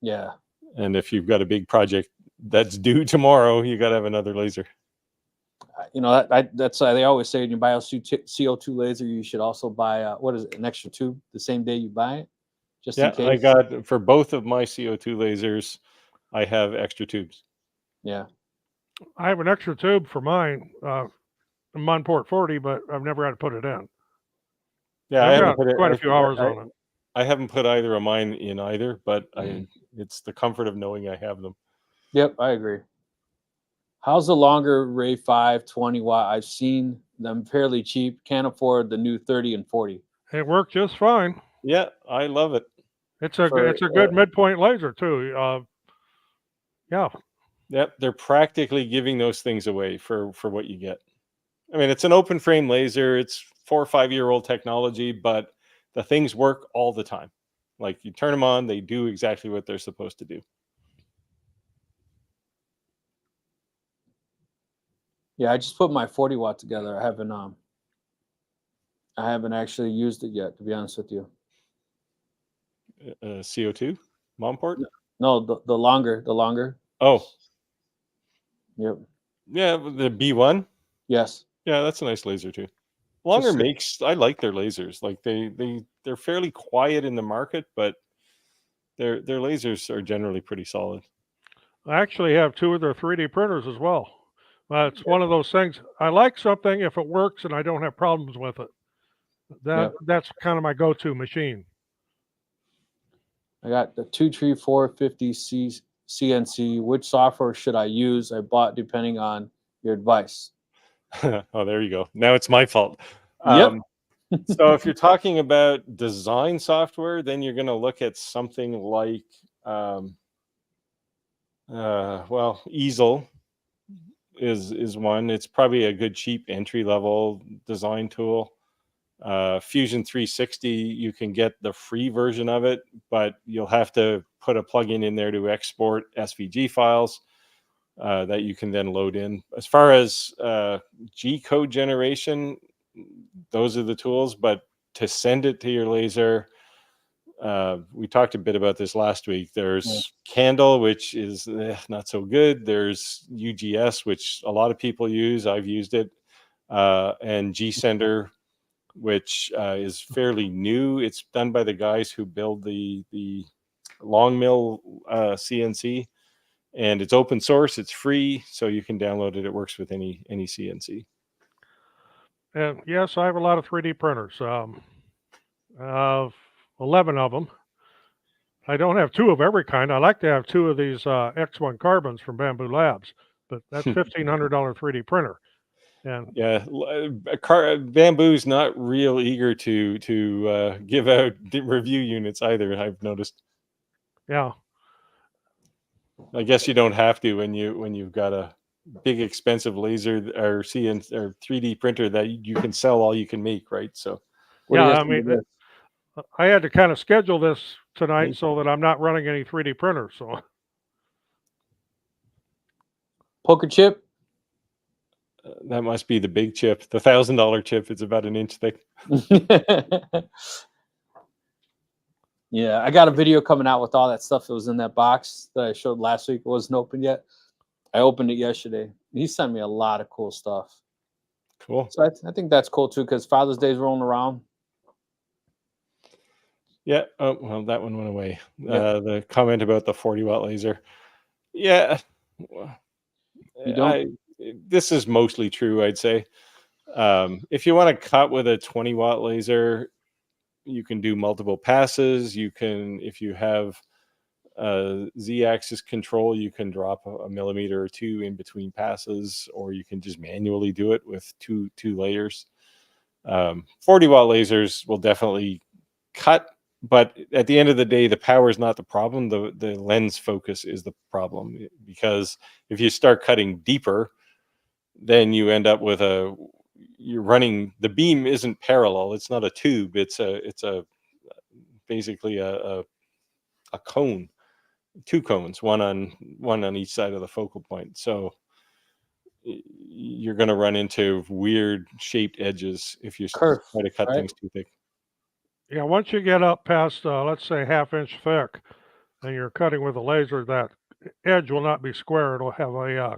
Yeah. and if you've got a big project that's due tomorrow, you got to have another laser. That's they always say when you buy a CO2 laser, you should also buy what is it, an extra tube the same day you buy it, just in Yeah, case. I got for both of my CO2 lasers, I have extra tubes. Yeah. I have an extra tube for mine, on port 40, but I've never had to put it in. Yeah, I I've haven't got put it. quite a few hours on it. I haven't put either of mine in either, but it's the comfort of knowing I have them. Yep, I agree. How's the longer Ray 5 20-watt? I've seen them fairly cheap. Can't afford the new 30 and 40. It worked just fine. Yeah, I love it. It's a good midpoint laser too. Yeah. Yep, they're practically giving those things away for what you get. I mean, it's an open frame laser. It's 4 or 5 year old technology, but the things work all the time. Like you turn them on, they do exactly what they're supposed to do. Yeah, I just put my 40-watt together. I haven't actually used it yet, to be honest with you. CO2 mom port? No, the longer. Oh, Yep. yeah, the B1. Yes. Yeah, that's a nice laser too. Longer Just- makes, I like their lasers. Like they're fairly quiet in the market, but their lasers are generally pretty solid. I actually have two of their 3D printers as well. It's one of those things. I like something if it works and I don't have problems with it. That's kind of my go-to machine. I got the 23450 CNC. Which software should I use? I bought depending on your advice. Oh, there you go. Now it's my fault. Yep. So if you're talking about design software, then you're going to look at something like, Easel is one. It's probably a good cheap entry level design tool. Fusion 360, you can get the free version of it, but you'll have to put a plugin in there to export SVG files that you can then load in. As far as G code generation, those are the tools, but to send it to your laser, we talked a bit about this last week. There's Candle, which is not so good. There's UGS, which a lot of people use. I've used it. And G-Sender, which is fairly new. It's done by the guys who build the long mill CNC, and it's open source. It's free, so you can download it. It works with any CNC. And yes, I have a lot of 3D printers. 11 of them. I don't have two of every kind. I like to have two of these X1 carbons from Bamboo Labs, but that's $1,500 3D printer. And yeah, Bamboo's not real eager to give out review units either. I've noticed. Yeah, I guess you don't have to when you've got a big expensive laser or CNC or 3D printer that you can sell all you can make, right? So I mean, I had to kind of schedule this tonight so that I'm not running any 3D printers. So Poker chip. That must be the big chip, the $1,000 chip. It's about an inch thick. Yeah, I got a video coming out with all that stuff that was in that box that I showed last week. It wasn't open yet. I opened it yesterday. He sent me a lot of cool stuff. Cool. So I think that's cool too, because Father's Day's rolling around. Yeah. Oh, well, that one went away. Yep. The comment about the 40-watt laser. Yeah. You don't? This is mostly true, I'd say. If you want to cut with a 20-watt laser, you can do multiple passes. You can, if you have Z-axis control, you can drop a millimeter or two in between passes, or you can just manually do it with two layers. 40-watt lasers will definitely cut, but at the end of the day, the power is not the problem. The lens focus is the problem, because if you start cutting deeper, then you end up with you're running, the beam isn't parallel. It's not a tube. It's basically a cone, two cones, one on each side of the focal point. So you're going to run into weird shaped edges if you Kerf, try to cut right? things too thick. Yeah, once you get up past, let's say, half-inch thick, and you're cutting with a laser, that edge will not be square. It'll have a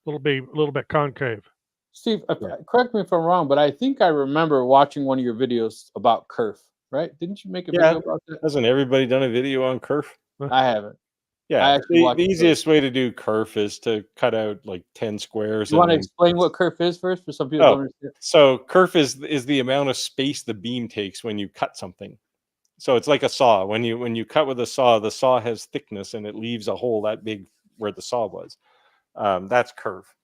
little bit concave. Steve, Yeah. correct me if I'm wrong, but I think I remember watching one of your videos about kerf, right? Didn't you make a Yeah. video about that? Hasn't everybody done a video on kerf? I haven't. I Yeah. actually The watched it first. easiest way to do kerf is to cut out like 10 squares. You want to and then explain what kerf is first for some people who don't understand? So kerf is the amount of space the beam takes when you cut something. So it's like a saw. When you cut with a saw, the saw has thickness and it leaves a hole that big where the saw was. That's kerf.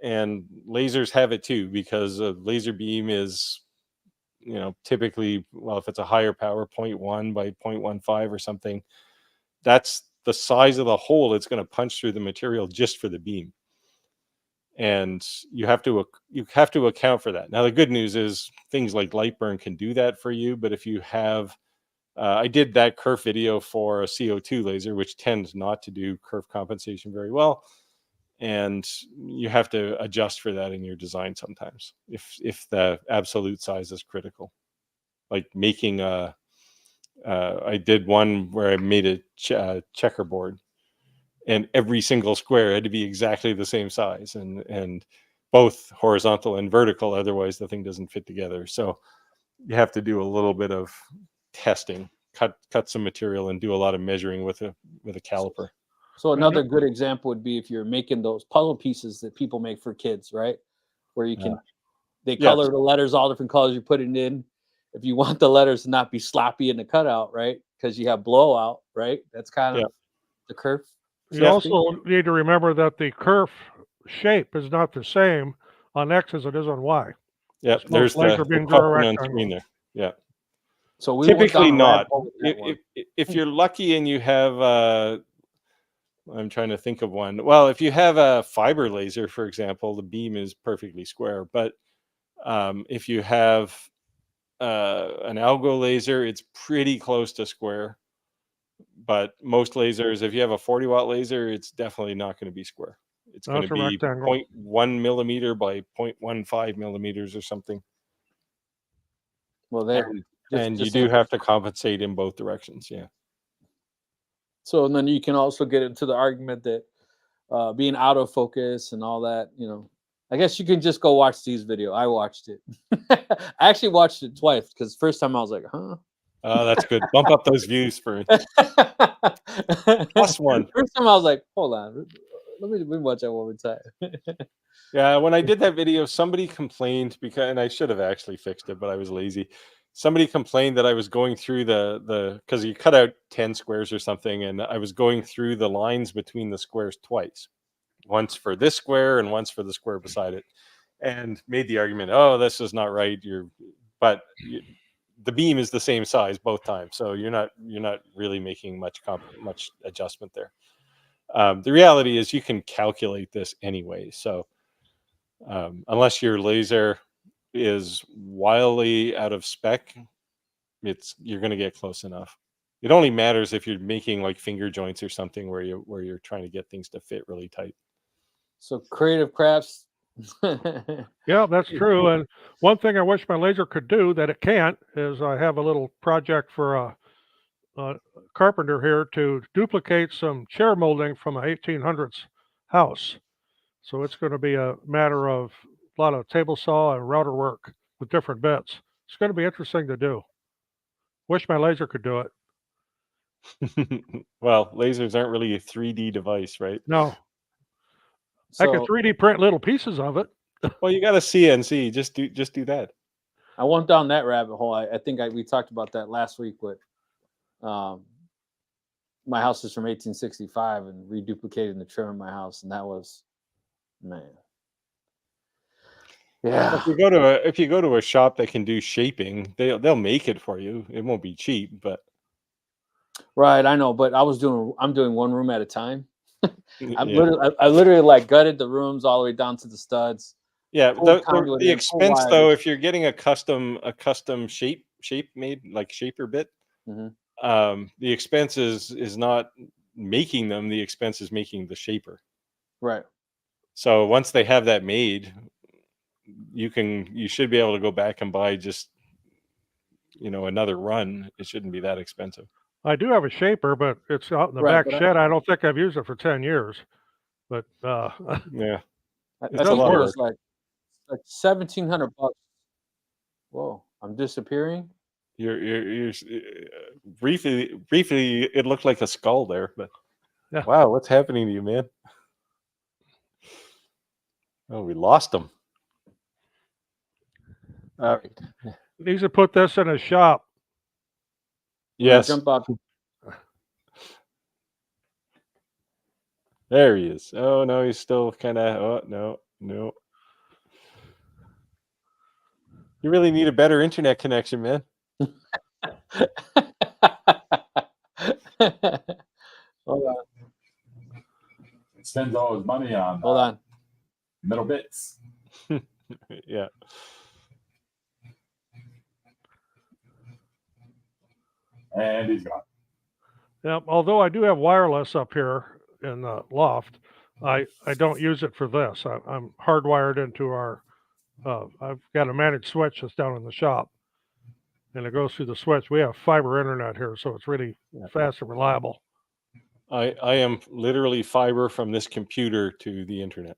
And lasers have it too, because a laser beam is, typically, well, if it's a higher power, 0.1 by 0.15 or something, that's the size of the hole it's going to punch through the material just for the beam. And you have to account for that. Now, the good news is things like LightBurn can do that for you. But if you have, I did that kerf video for a CO2 laser, which tends not to do kerf compensation very well. And you have to adjust for that in your design sometimes if the absolute size is critical. Like making I did one where I made a checkerboard, and every single square had to be exactly the same size, and both horizontal and vertical. Otherwise, the thing doesn't fit together. So you have to do a little bit of testing, cut some material, and do a lot of measuring with a caliper. So another good example would be if you're making those puzzle pieces that people make for kids, right? Where you can, they color the letters all different colors, you put it in. If you want the letters to not be sloppy in the cutout, right? Because you have blowout, right? That's kind of the kerf. You also need to remember that the kerf shape is not the same on X as it is on Y. Yeah, there's the question on screen there. Yeah. So we typically not. If you're lucky and you have I'm trying to think of one. Well, if you have a fiber laser, for example, the beam is perfectly square. But if you have an algo laser, it's pretty close to square. But most lasers, if you have a 40-watt laser, it's definitely not going to be square. It's going to be 0.1 millimeter by 0.15 millimeters or something. Well, and you do have to compensate in both directions. Yeah. So, and then you can also get into the argument that being out of focus and all that, I guess you can just go watch Steve's video. I watched it. I actually watched it twice because first time I was like, huh? Oh, that's good. Bump up those views for +1. First time I was like, hold on. Let me watch that one more time. Yeah, when I did that video, somebody complained and I should have actually fixed it, but I was lazy. Somebody complained that I was going through because you cut out 10 squares or something, and I was going through the lines between the squares twice. Once for this square and once for the square beside it, and made the argument, oh, this is not right. The beam is the same size both times, so you're not really making much adjustment there. The reality is you can calculate this anyway. So unless your laser is wildly out of spec, you're going to get close enough. It only matters if you're making like finger joints or something where you're trying to get things to fit really tight. So creative crafts. Yeah, that's true. And one thing I wish my laser could do that it can't is I have a little project for a carpenter here to duplicate some chair molding from a 1800s house. So it's going to be a matter of a lot of table saw and router work with different bits. It's going to be interesting to do. Wish my laser could do it. Well, lasers aren't really a 3D device, right? No. I can 3D print little pieces of it. Well, you got a CNC. Just do that. I went down that rabbit hole. I think we talked about that last week with my house is from 1865 and reduplicating the trim in my house, and that was, man. Yeah. If you go to a shop that can do shaping, they'll make it for you. It won't be cheap, but Right, I know, but I'm doing one room at a time. yeah. I literally like gutted the rooms all the way down to the studs. Yeah, Pulled conduit the in, pulled expense though, wires. if you're getting a custom shape made, like shaper bit, Mhm. the expense is not making them. The expense is making the shaper. Right. So once they have that made, you should be able to go back and buy just another run. It shouldn't be that expensive. I do have a shaper, but it's out in the Right, back but shed. I don't think I've used it for 10 years, but Yeah, I it's it a think does lot it of work. was work. like $1,700. Whoa, I'm disappearing. You're briefly it looked like a skull there, but Yeah. wow, what's happening to you, man? Oh, we lost him. All right. Needs to put this in his shop. I'm gonna Yes, jump out. there he is. Oh no, he's still kind of. Oh no. You really need a better internet connection, man. Hold on. Spends all his money on Hold on. metal bits. Yeah. And he's gone. Yeah, although I do have wireless up here in the loft, I don't use it for this. I'm hardwired into our. I've got a managed switch that's down in the shop, and it goes through the switch. We have fiber internet here, so it's really fast and reliable. I am literally fiber from this computer to the internet.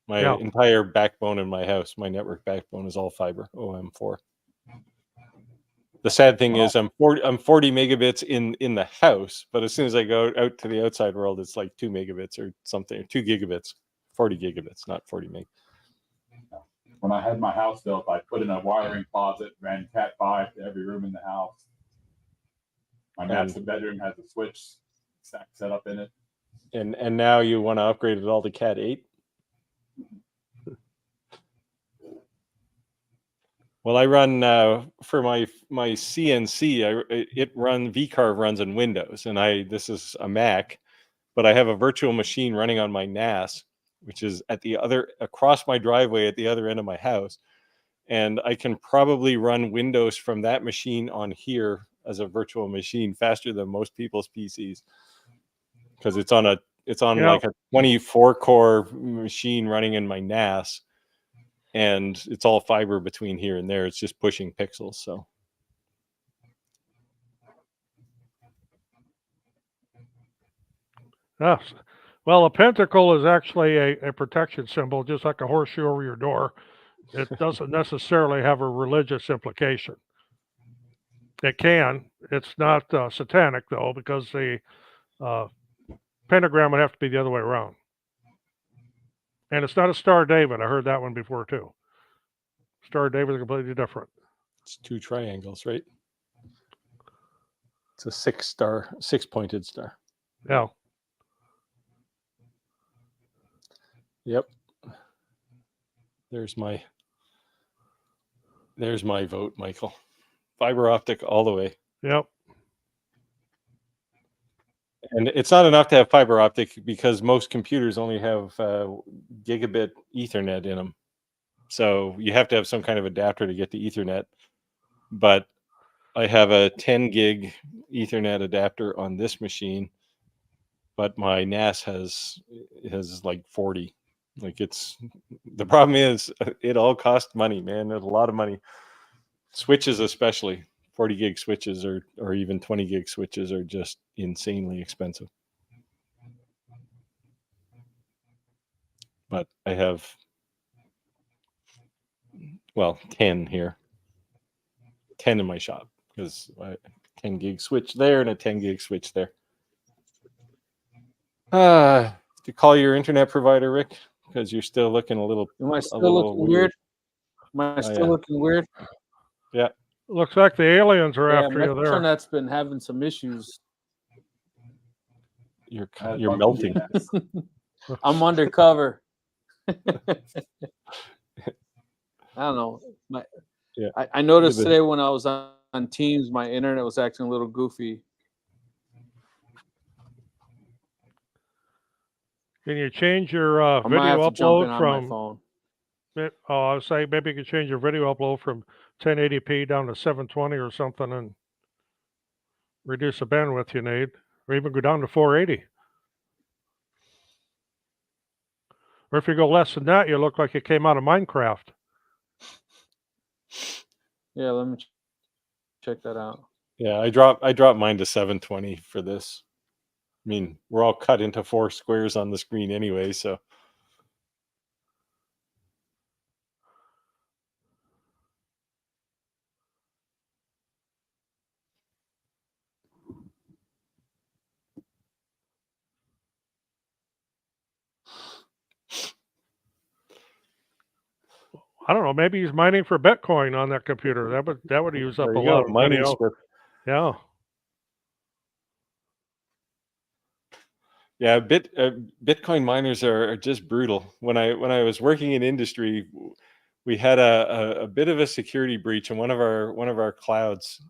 My Yeah. entire backbone in my house, my network backbone is all fiber. OM4. The sad thing is I'm 40 megabits in the house, but as soon as I go out to the outside world, it's like 2 megabits or something, or 2 gigabits, 40 gigabits, not 40 meg. When I had my house built, I put in a wiring closet, ran Cat5 to every room in the house. My master bedroom has a switch set up in it. And now you want to upgrade it all to Cat 8? Well, I run for my CNC. It VCarve runs in Windows, and this is a Mac, but I have a virtual machine running on my NAS, which is across my driveway at the other end of my house, and I can probably run Windows from that machine on here as a virtual machine faster than most people's PCs, because it's on like a 24 core machine running in my NAS. And it's all fiber between here and there. It's just pushing pixels. So, Yes. Well, a pentacle is actually a protection symbol, just like a horseshoe over your door. It doesn't necessarily have a religious implication. It can. It's not satanic, though, because the pentagram would have to be the other way around. And it's not a Star David. I heard that one before, too. Star David is completely different. it's 2 triangles, right? It's a 6-pointed star. Yeah. Yep. There's my vote, Michael. Fiber optic all the way. Yep. And it's not enough to have fiber optic, because most computers only have gigabit Ethernet in them. So you have to have some kind of adapter to get the Ethernet. But I have a 10 gig Ethernet adapter on this machine, but my NAS has like 40. Like, the problem is it all costs money, man. There's a lot of money. Switches, especially 40 gig switches or even 20 gig switches, are just insanely expensive. But I have 10 here, 10 in my shop, because 10 gig switch there and a 10 gig switch there. To call your internet provider, Rick, because you're still looking a little. Am I still little looking weird? Am I still looking weird? Yeah. Looks like the aliens are after my you there. internet's been having some issues. You're melting. I'm undercover. don't know. Yeah. I noticed The- today when I was on Teams, my internet was acting a little goofy. Can you change your I might have video to jump in upload on my from? phone. I was saying maybe you could change your video upload from 1080p down to 720 or something, and reduce the bandwidth you need, or even go down to 480. Or if you go less than that, you look like you came out of Minecraft. Yeah, let me check that out. Yeah, I dropped mine to 720 for this. I mean, we're all cut into 4 squares on the screen anyway, so. I don't know. Maybe he's mining for Bitcoin on that computer. That would use up There a you go, lot of mining video. script. Yeah. Yeah, Bitcoin miners are just brutal. When I was working in industry, we had a bit of a security breach, and one of our clouds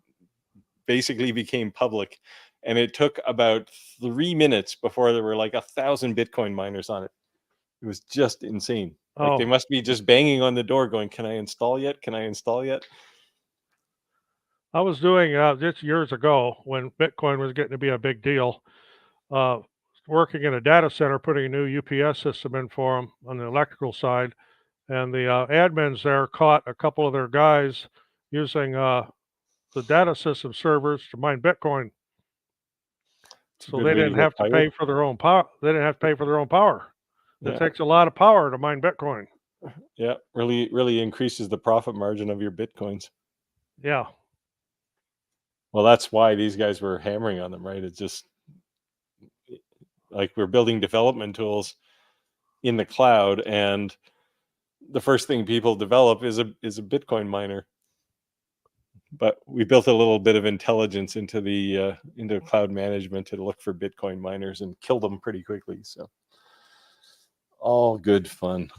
basically became public, and it took about 3 minutes before there were like 1,000 Bitcoin miners on it. It was just insane. Like they Oh, must be just banging on the door, going, "Can I install yet? Can I install yet?" I was doing this years ago when Bitcoin was getting to be a big deal. Working in a data center, putting a new UPS system in for them on the electrical side, and the admins there caught a couple of their guys using the data system servers to mine Bitcoin. It's a So good they way to didn't get have to fired. pay for their own power. They didn't have to pay for their own power. It Yeah, takes a lot of power to mine Bitcoin. yeah, really increases the profit margin of your Bitcoins. Yeah. Well, that's why these guys were hammering on them, right? It's just like we're building development tools in the cloud, and the first thing people develop is a Bitcoin miner. But we built a little bit of intelligence into cloud management to look for Bitcoin miners and kill them pretty quickly. So all good fun.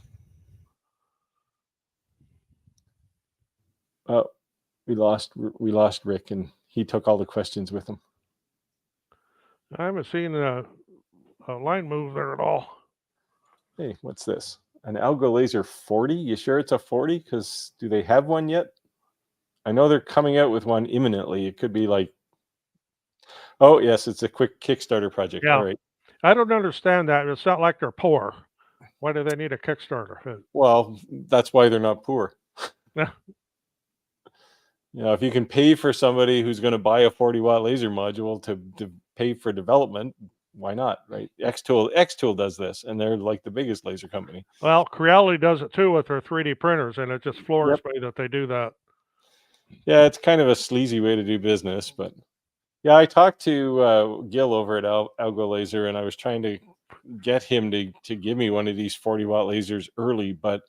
Oh, we lost Rick, and he took all the questions with him. I haven't seen a line move there at all. Hey, what's this? An Algo Laser 40? You sure it's a 40? Because do they have one yet? I know they're coming out with one imminently. It could be like, oh yes, it's a quick Kickstarter project. Yeah. All right. I don't understand that. It's not like they're poor. Why do they need a Kickstarter? Well, that's why they're not poor. Yeah. You know, if you can pay for somebody who's going to buy a 40-watt laser module to pay for development, why not, right? Xtool does this, and they're like the biggest laser company. Well, Creality does it too with their 3D printers, and it just floors me that they do that. Yeah, it's kind of a sleazy way to do business, but yeah, I talked to Gil over at Algo Laser, and I was trying to get him to give me one of these 40-watt lasers early, but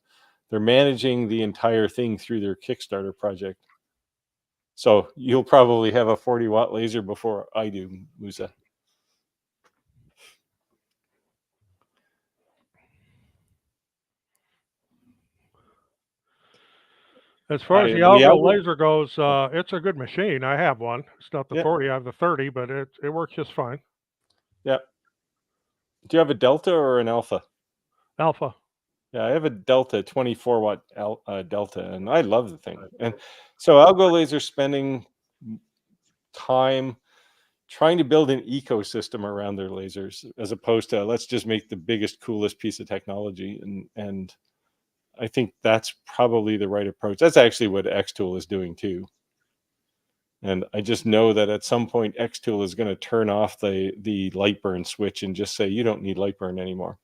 they're managing the entire thing through their Kickstarter project. So you'll probably have a 40-watt laser before I do, Musa. As far as the Algo laser goes, it's a good machine. I have one. It's not the 40, I have the 30, but it works just fine. Yeah. Do you have a Delta or an Alpha? Alpha. Yeah, I have a Delta, 24-watt Delta, and I love the thing. And so Algo Laser spending time trying to build an ecosystem around their lasers, as opposed to let's just make the biggest, coolest piece of technology. And I think that's probably the right approach. That's actually what xtool is doing too. And I just know that at some point xtool is going to turn off the LightBurn switch and just say, you don't need LightBurn anymore.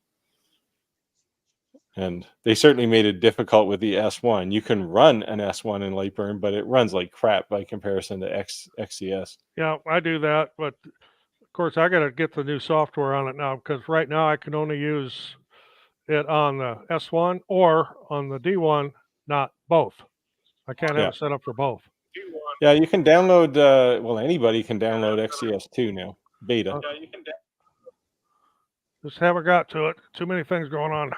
And they certainly made it difficult with the S1. You can run an S1 in LightBurn, but it runs like crap by comparison to XCS. Yeah, I do that, but of course I got to get the new software on it now, because right now I can only use it on the S1 or on the D1, not both. I can't have it set up for both. Yeah, you can download, well, anybody can download XCS2 now, beta. Yeah, you can. Just haven't got to it. Too many things going on.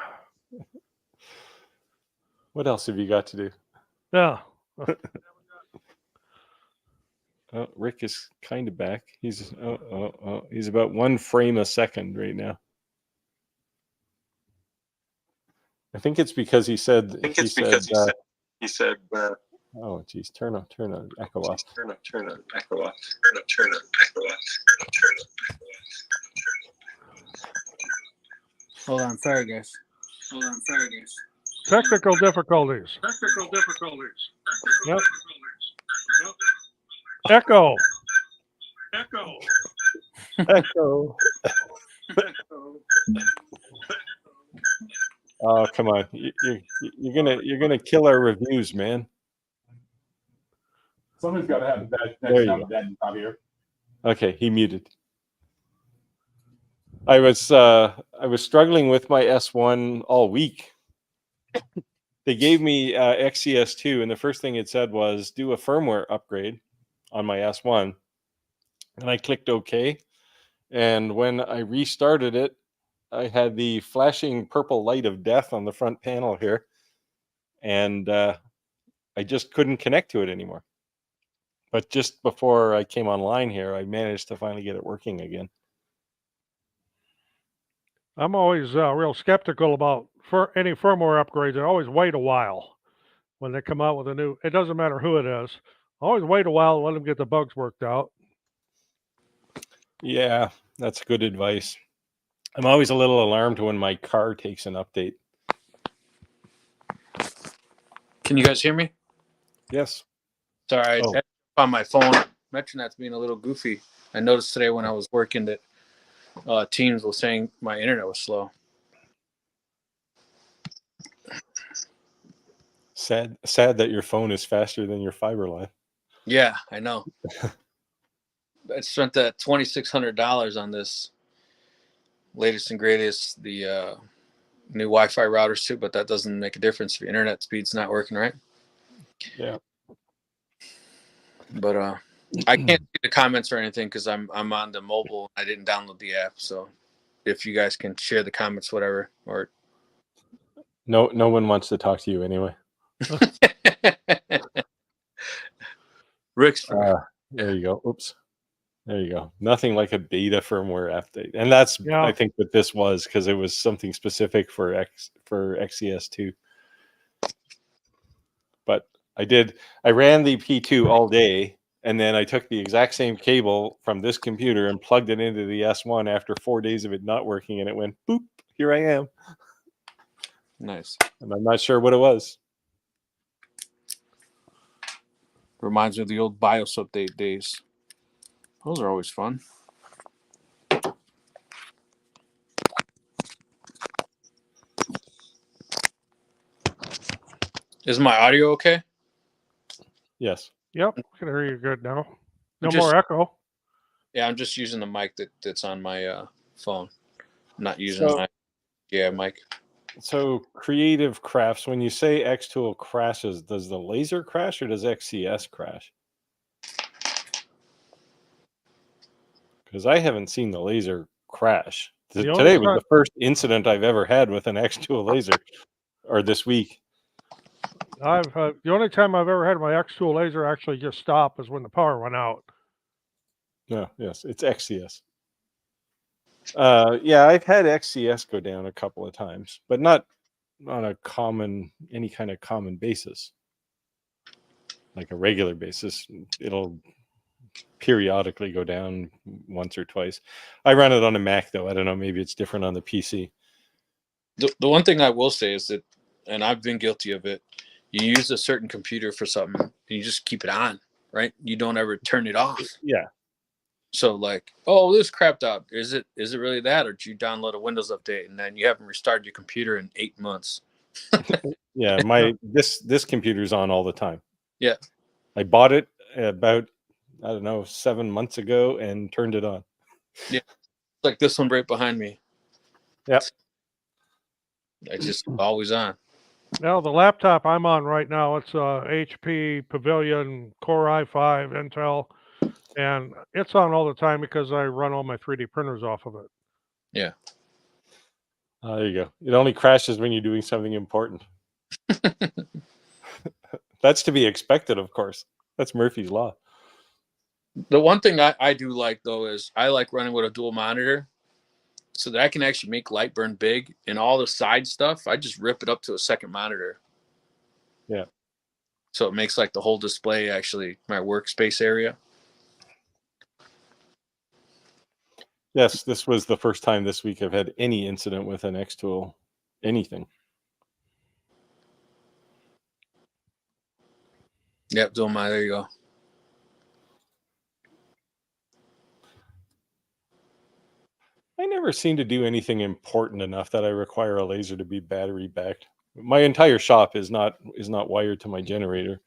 What else have you got to do? Yeah. Oh, Rick is kind of back. He's he's about 1 frame a second right now. I think it's because he said he said oh geez, turn on echo off. turn on echo off. Hold on, sorry guys. Technical difficulties. Yep. Echo. Echo. Oh come on, you're gonna kill our reviews, man. Somebody's got to have the best There you next go. time out here. Okay, he muted. I was struggling with my S1 all week. They gave me XCS2, and the first thing it said was do a firmware upgrade on my S1, and I clicked OK. And when I restarted it, I had the flashing purple light of death on the front panel here, and I just couldn't connect to it anymore. But just before I came online here, I managed to finally get it working again. I'm always real skeptical about any firmware upgrades. I always wait a while when they come out with a new. It doesn't matter who it is. Always wait a while and let them get the bugs worked out. Yeah, that's good advice. I'm always a little alarmed when my car takes an update. Can you guys hear me? Yes. Sorry, Oh. on my phone. Metronet's being a little goofy. I noticed today when I was working that Teams was saying my internet was slow. Sad that your phone is faster than your fiber line. Yeah, I know. I spent that $2,600 on this latest and greatest, the new Wi-Fi routers too, but that doesn't make a difference if your internet speed's not working right. Yeah. But I can't see the comments or anything because I'm on the mobile. I didn't download the app, so if you guys can share the comments, whatever, or No one wants to talk to you anyway. Rick's. There you go. Oops. There you go. Nothing like a beta firmware update, and that's I think what this was, because it was something specific for XCS2. But I ran the P2 all day, and then I took the exact same cable from this computer and plugged it into the S1 after 4 days of it not working, and it went boop. Here I am. Nice. And I'm not sure what it was. Reminds me of the old BIOS update days. Those are always fun. Is my audio okay? Yes. Yep, I can hear you good now. No Just- more echo. Yeah, I'm just using the mic that's on my phone. I'm not using So- my mic. So Creative Crafts, when you say xtool crashes, does the laser crash or does XCS crash? Because I haven't seen the laser crash. The only Today was time- the first incident I've ever had with an xtool laser, or this week. The only time I've ever had my xtool laser actually just stop is when the power went out. No, yes, it's XCS. Yeah, I've had XCS go down a couple of times, but not on any kind of common basis, like a regular basis. It'll periodically go down once or twice. I run it on a Mac though. I don't know, maybe it's different on the PC. The one thing I will say is that, and I've been guilty of it, you use a certain computer for something and you just keep it on, right? You don't ever turn it off. Yeah. So like, oh, this crapped out. Is it really that, or did you download a Windows update and then you haven't restarted your computer in 8 months? Yeah, this computer's on all the time. Yeah. I bought it about 7 months ago and turned it on. Yeah. Like this one right behind me. Yep. It's just always on. Now, the laptop I'm on right now, it's a HP Pavilion Core i5 Intel, and it's on all the time because I run all my 3D printers off of it. Yeah. There you go. It only crashes when you're doing something important. That's to be expected, of course. That's Murphy's Law. The one thing I do like, though, is I like running with a dual monitor so that I can actually make LightBurn big, and all the side stuff, I just rip it up to a second monitor. Yeah. So it makes like the whole display actually my workspace area. Yes, this was the first time this week I've had any incident with an xtool, anything. Yep, dual monitor, there you go. I never seem to do anything important enough that I require a laser to be battery backed. My entire shop is not wired to my generator,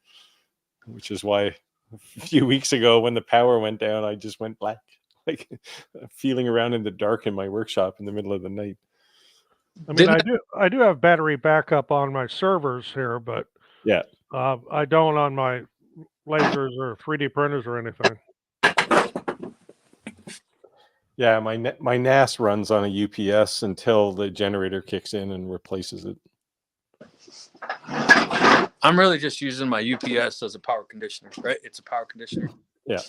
which is why a few weeks ago when the power went down, I just went black, like feeling around in the dark in my workshop in the middle of the night. I mean, I do have battery backup on my servers here, but yeah, I don't on my lasers or 3D printers or anything. Yeah, my NAS runs on a UPS until the generator kicks in and replaces it. I'm really just using my UPS as a power conditioner, right? It's a power conditioner. Yeah.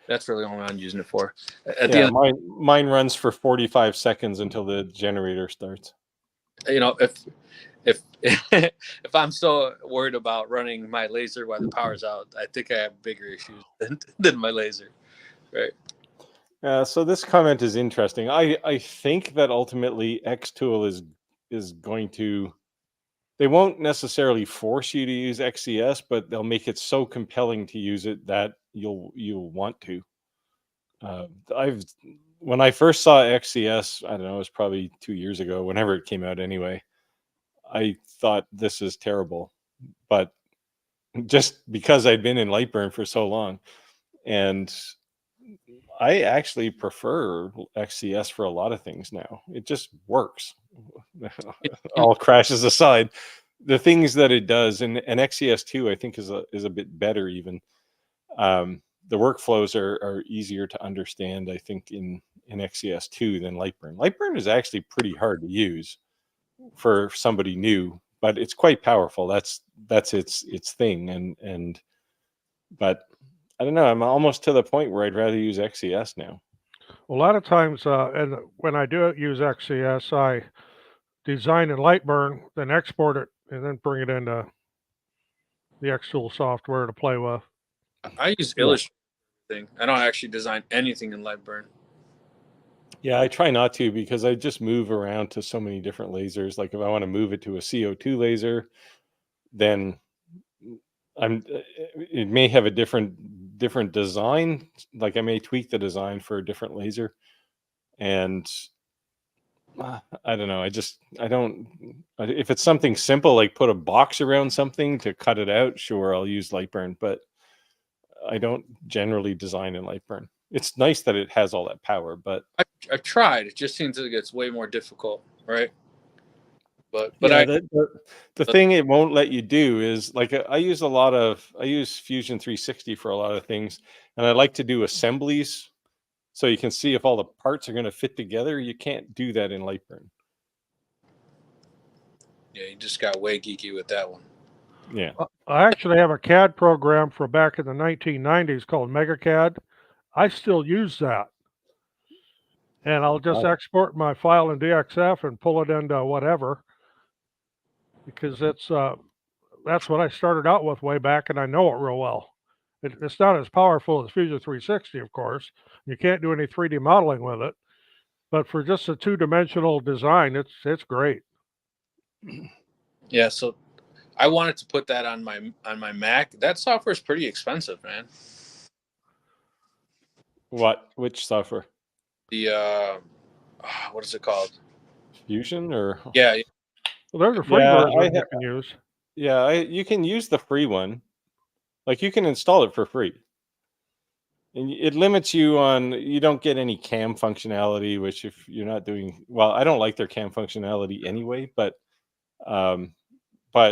That's really all I'm using it for. Mine runs for 45 seconds until the generator starts. You know, if if I'm so worried about running my laser while the power's out, I think I have bigger issues than my laser, right? So this comment is interesting. I think that ultimately xtool is going to, they won't necessarily force you to use XCS, but they'll make it so compelling to use it that you'll want to. When I first saw XCS, I don't know, it was probably 2 years ago, whenever it came out anyway, I thought this is terrible, but just because I'd been in LightBurn for so long, and I actually prefer XCS for a lot of things now. It just works. All crashes aside, the things that it does, and XCS2 I think is a bit better even. The workflows are easier to understand, I think, in XCS2 than LightBurn. LightBurn is actually pretty hard to use for somebody new, but it's quite powerful. That's its thing, but I don't know. I'm almost to the point where I'd rather use XCS now. A lot of times, and when I do use XCS, I design in LightBurn, then export it, and then bring it into the xtool software to play with. I use Illustrator. I don't actually design anything in LightBurn. Yeah, I try not to because I just move around to so many different lasers. Like if I want to move it to a CO2 laser, then it may have a different design. Like I may tweak the design for a different laser, and I don't know. I don't. If it's something simple like put a box around something to cut it out, sure, I'll use LightBurn, but I don't generally design in LightBurn. It's nice that it has all that power, but I've tried. It just seems like it gets way more difficult, right? But yeah, the thing it won't let you do is like I use Fusion 360 for a lot of things, and I like to do assemblies so you can see if all the parts are going to fit together. You can't do that in LightBurn. Yeah, you just got way geeky with that one. Yeah. I actually have a CAD program from back in the 1990s called MegaCAD. I still use that. And I'll just export my file in DXF and pull it into whatever, because that's what I started out with way back, and I know it real well. It's not as powerful as Fusion 360, of course. You can't do any 3D modeling with it, but for just a two-dimensional design, it's great. Yeah, so I wanted to put that on my Mac. That software is pretty expensive, man. Which software? The what is it called? Fusion or Yeah. Well, there's a free version you can use. Yeah, you can use the free one. Like you can install it for free. And it limits you on, you don't get any cam functionality, which if you're not doing, well, I don't like their cam functionality anyway, but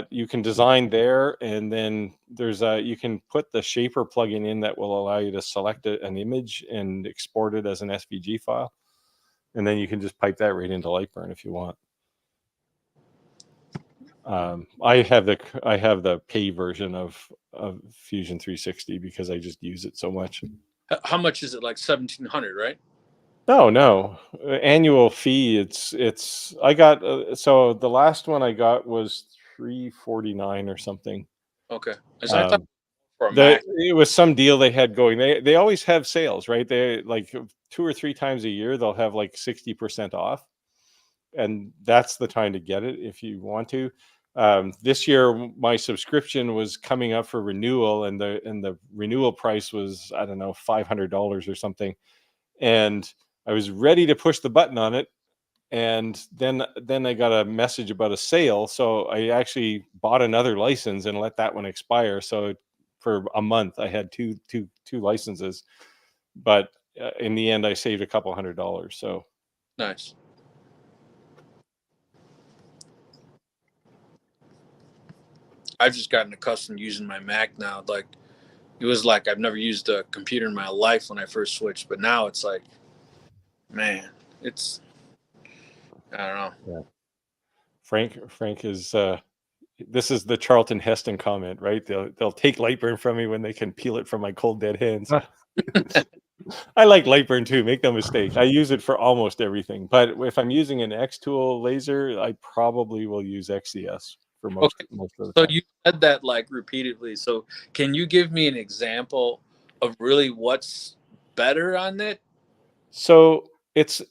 you can design there, and then you can put the shaper plugin in that will allow you to select an image and export it as an SVG file. And then you can just pipe that right into LightBurn if you want. I have the pay version of Fusion 360 because I just use it so much. How much is it? Like 1,700, right? No. Annual fee. It's. I got so the last one I got was $349 or something. Okay. As I thought for a The, Mac. it was some deal they had going. They always have sales, right? They like 2 or 3 times a year they'll have like 60% off, and that's the time to get it if you want to. This year my subscription was coming up for renewal, and the renewal price was, I don't know, $500 or something, and I was ready to push the button on it, and then I got a message about a sale, so I actually bought another license and let that one expire. So for a month I had two licenses, but in the end I saved a couple $100. So Nice. I've just gotten accustomed to using my Mac now. Like, it was like I've never used a computer in my life when I first switched, but now it's like, man, it's, I don't know. yeah. Frank is this is the Charlton Heston comment, right? They'll take LightBurn from me when they can peel it from my cold dead hands. I like LightBurn too, make no mistake. I use it for almost everything, but if I'm using an xtool laser, I probably will use XCS for most of the So time. you said that like repeatedly. So can you give me an example of really what's better on it? So it's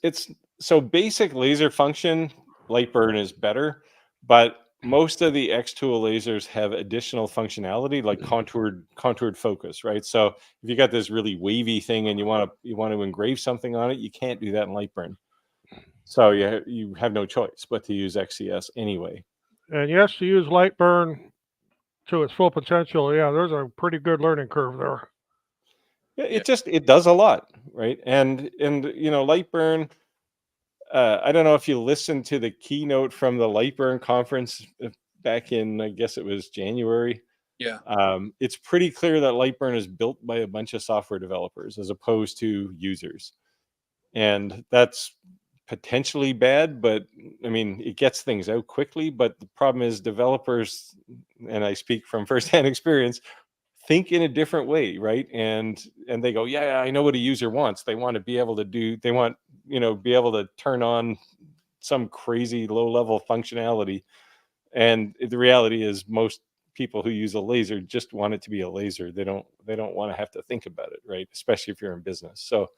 so basic laser function, LightBurn is better, but most of the xtool lasers have additional functionality like contoured focus, right? So if you got this really wavy thing and you want to engrave something on it, you can't do that in LightBurn. So you have no choice but to use XCS anyway. And yes, to use LightBurn to its full potential, yeah, there's a pretty good learning curve there. It does a lot, right? And LightBurn. I don't know if you listened to the keynote from the LightBurn conference back in, I guess it was January. Yeah. It's pretty clear that LightBurn is built by a bunch of software developers as opposed to users, and that's potentially bad. But I mean, it gets things out quickly. But the problem is developers, and I speak from firsthand experience, think in a different way, right? And they go, yeah, I know what a user wants. They want to be able to be able to turn on some crazy low level functionality. And the reality is most people who use a laser just want it to be a laser. They don't want to have to think about it, right? Especially if you're in business. So,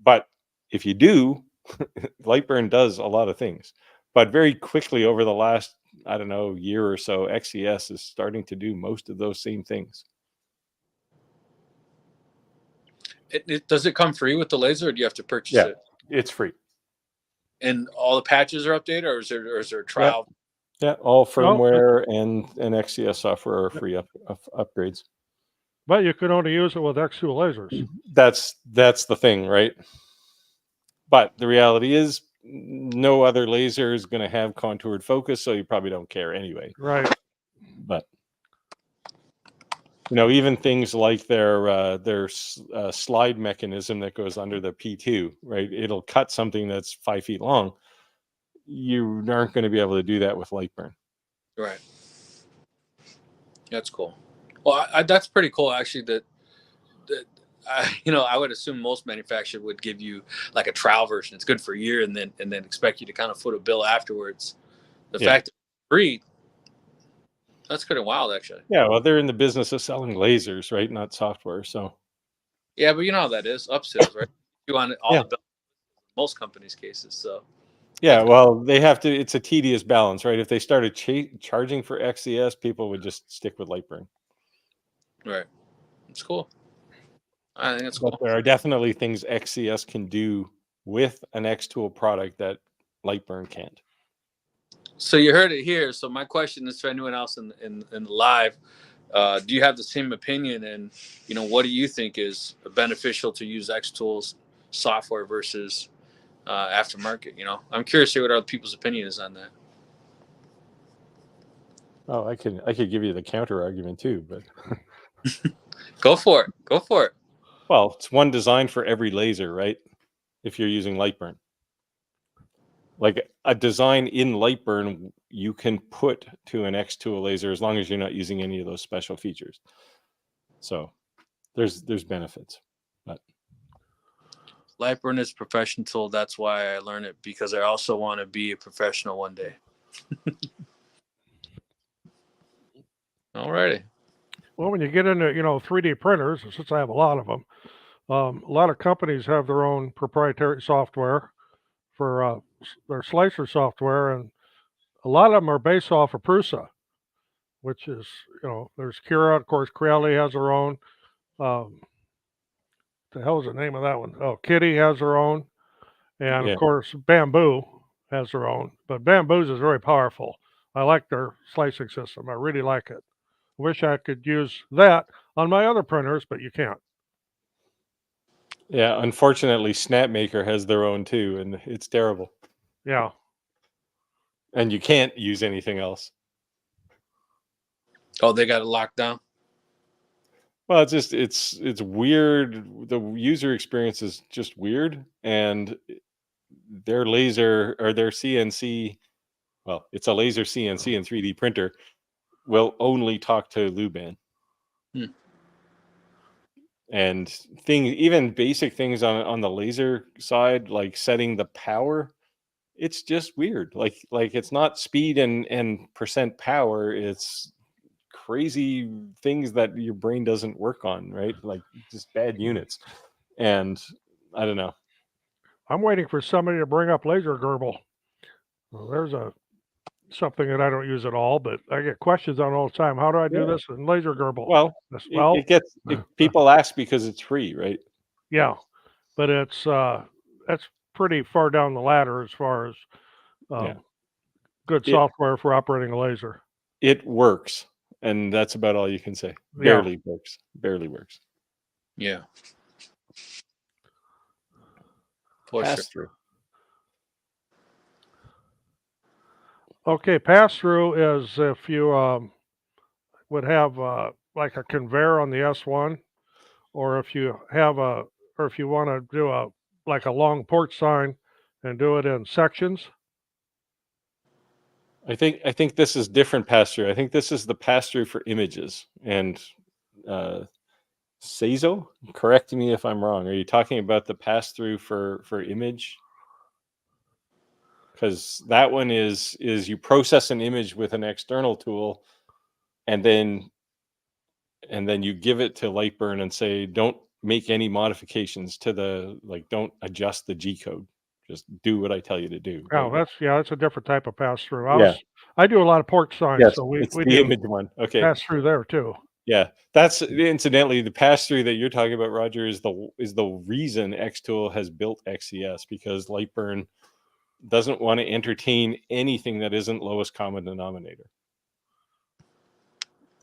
but if you do, LightBurn does a lot of things, but very quickly over the last, I don't know, year or so, XCS is starting to do most of those same things. Does it come free with the laser, or do you have to purchase it? It's free. And all the patches are updated, or is there a trial? Yeah, all firmware and XCS software are free upgrades. But you can only use it with xtool lasers. That's the thing, right? But the reality is no other laser is going to have contoured focus, so you probably don't care anyway. Right. But even things like their slide mechanism that goes under the P2, right? It'll cut something that's 5 feet long. You aren't going to be able to do that with LightBurn. Right. That's cool. Well, that's pretty cool, actually. That I would assume most manufacturers would give you like a trial version. It's good for a year, and then expect you to kind of foot a bill afterwards. The fact that it's free, that's kind of wild, actually. Yeah, well, they're in the business of selling lasers, right? Not software. So. Yeah, but you know how that is, upsells, right? You want all the bells in most companies' cases, so. Yeah, well, they have to. It's a tedious balance, right? If they started charging for XCS, people would just stick with LightBurn. Right. It's cool. I think it's But cool. there are definitely things XCS can do with an xtool product that LightBurn can't. So you heard it here. So my question is for anyone else in the live: do you have the same opinion? And what do you think is beneficial to use xtools software versus aftermarket? I'm curious to hear what other people's opinion is on that. Oh, I could give you the counter argument too, but Go for it. Well, it's one design for every laser, right? If you're using LightBurn. Like a design in LightBurn, you can put to an xtool laser as long as you're not using any of those special features. So there's benefits. But LightBurn is a professional tool. That's why I learned it, because I also want to be a professional one day. Alrighty. Well, when you get into 3D printers, since I have a lot of them, a lot of companies have their own proprietary software for their slicer software, and a lot of them are based off of Prusa, which is there's Cura, of course. Creality has their own. The hell is the name of that one? Oh, Kitty has their own, and yeah. of course Bamboo has their own. But Bamboo's is very powerful. I like their slicing system. I really like it. Wish I could use that on my other printers, but you can't. Yeah, unfortunately, Snapmaker has their own too, and it's terrible. Yeah. And you can't use anything else. Oh, they got it locked down? Well, it's weird. The user experience is just weird, and their laser or their CNC, well, it's a laser CNC and 3D printer, will only talk to Luban. And even basic things on the laser side, like setting the power, it's just weird. Like it's not speed and percent power, it's crazy things that your brain doesn't work on, right? Like just bad units. And I don't know. I'm waiting for somebody to bring up laser Gerbil. Well, there's something that I don't use at all, but I get questions on all the time. How do I do this in laser Gerbil? Well, people ask because it's free, right? Yeah, but that's pretty far down the ladder as far as good software for operating a laser. It works, and that's about all you can say. Barely works. Yeah. Pass-through. Okay, pass-through is if you would have like a conveyor on the S1, or if you want to do a long porch sign and do it in sections. I think this is different pass-through. I think this is the pass-through for images. And Seizo, correct me if I'm wrong. Are you talking about the pass-through for image? Because that one is you process an image with an external tool, and then you give it to LightBurn and say, don't make any modifications to don't adjust the G code. Just do what I tell you to do. Oh, right? that's a different type of pass-through. I do a lot of porch signs, yes, so it's we the do image one. Okay, pass-through there too. Yeah, that's incidentally the pass-through that you're talking about, Roger, is the reason xtool has built XCS, because LightBurn doesn't want to entertain anything that isn't lowest common denominator.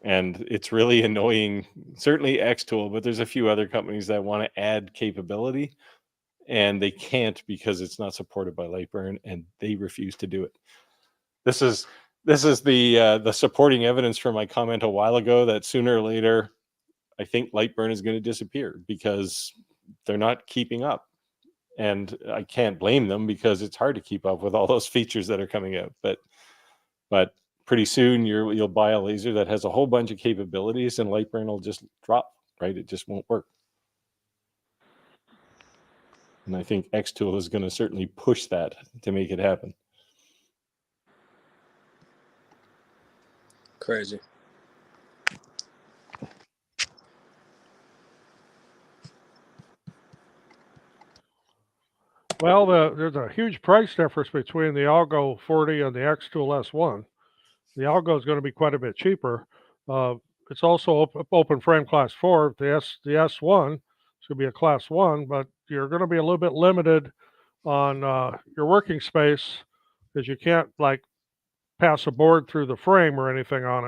And it's really annoying, certainly xtool, but there's a few other companies that want to add capability, and they can't because it's not supported by LightBurn, and they refuse to do it. This is the supporting evidence for my comment a while ago that sooner or later, I think LightBurn is going to disappear because they're not keeping up. And I can't blame them, because it's hard to keep up with all those features that are coming out. But pretty soon you'll buy a laser that has a whole bunch of capabilities, and LightBurn will just drop, right? It just won't work. And I think xtool is going to certainly push that to make it happen. Crazy. Well, there's a huge price difference between the Algo 40 and the xtool S1. The Algo is going to be quite a bit cheaper. It's also open frame class 4. The S1 should be a class 1, but you're going to be a little bit limited on your working space, because you can't pass a board through the frame or anything on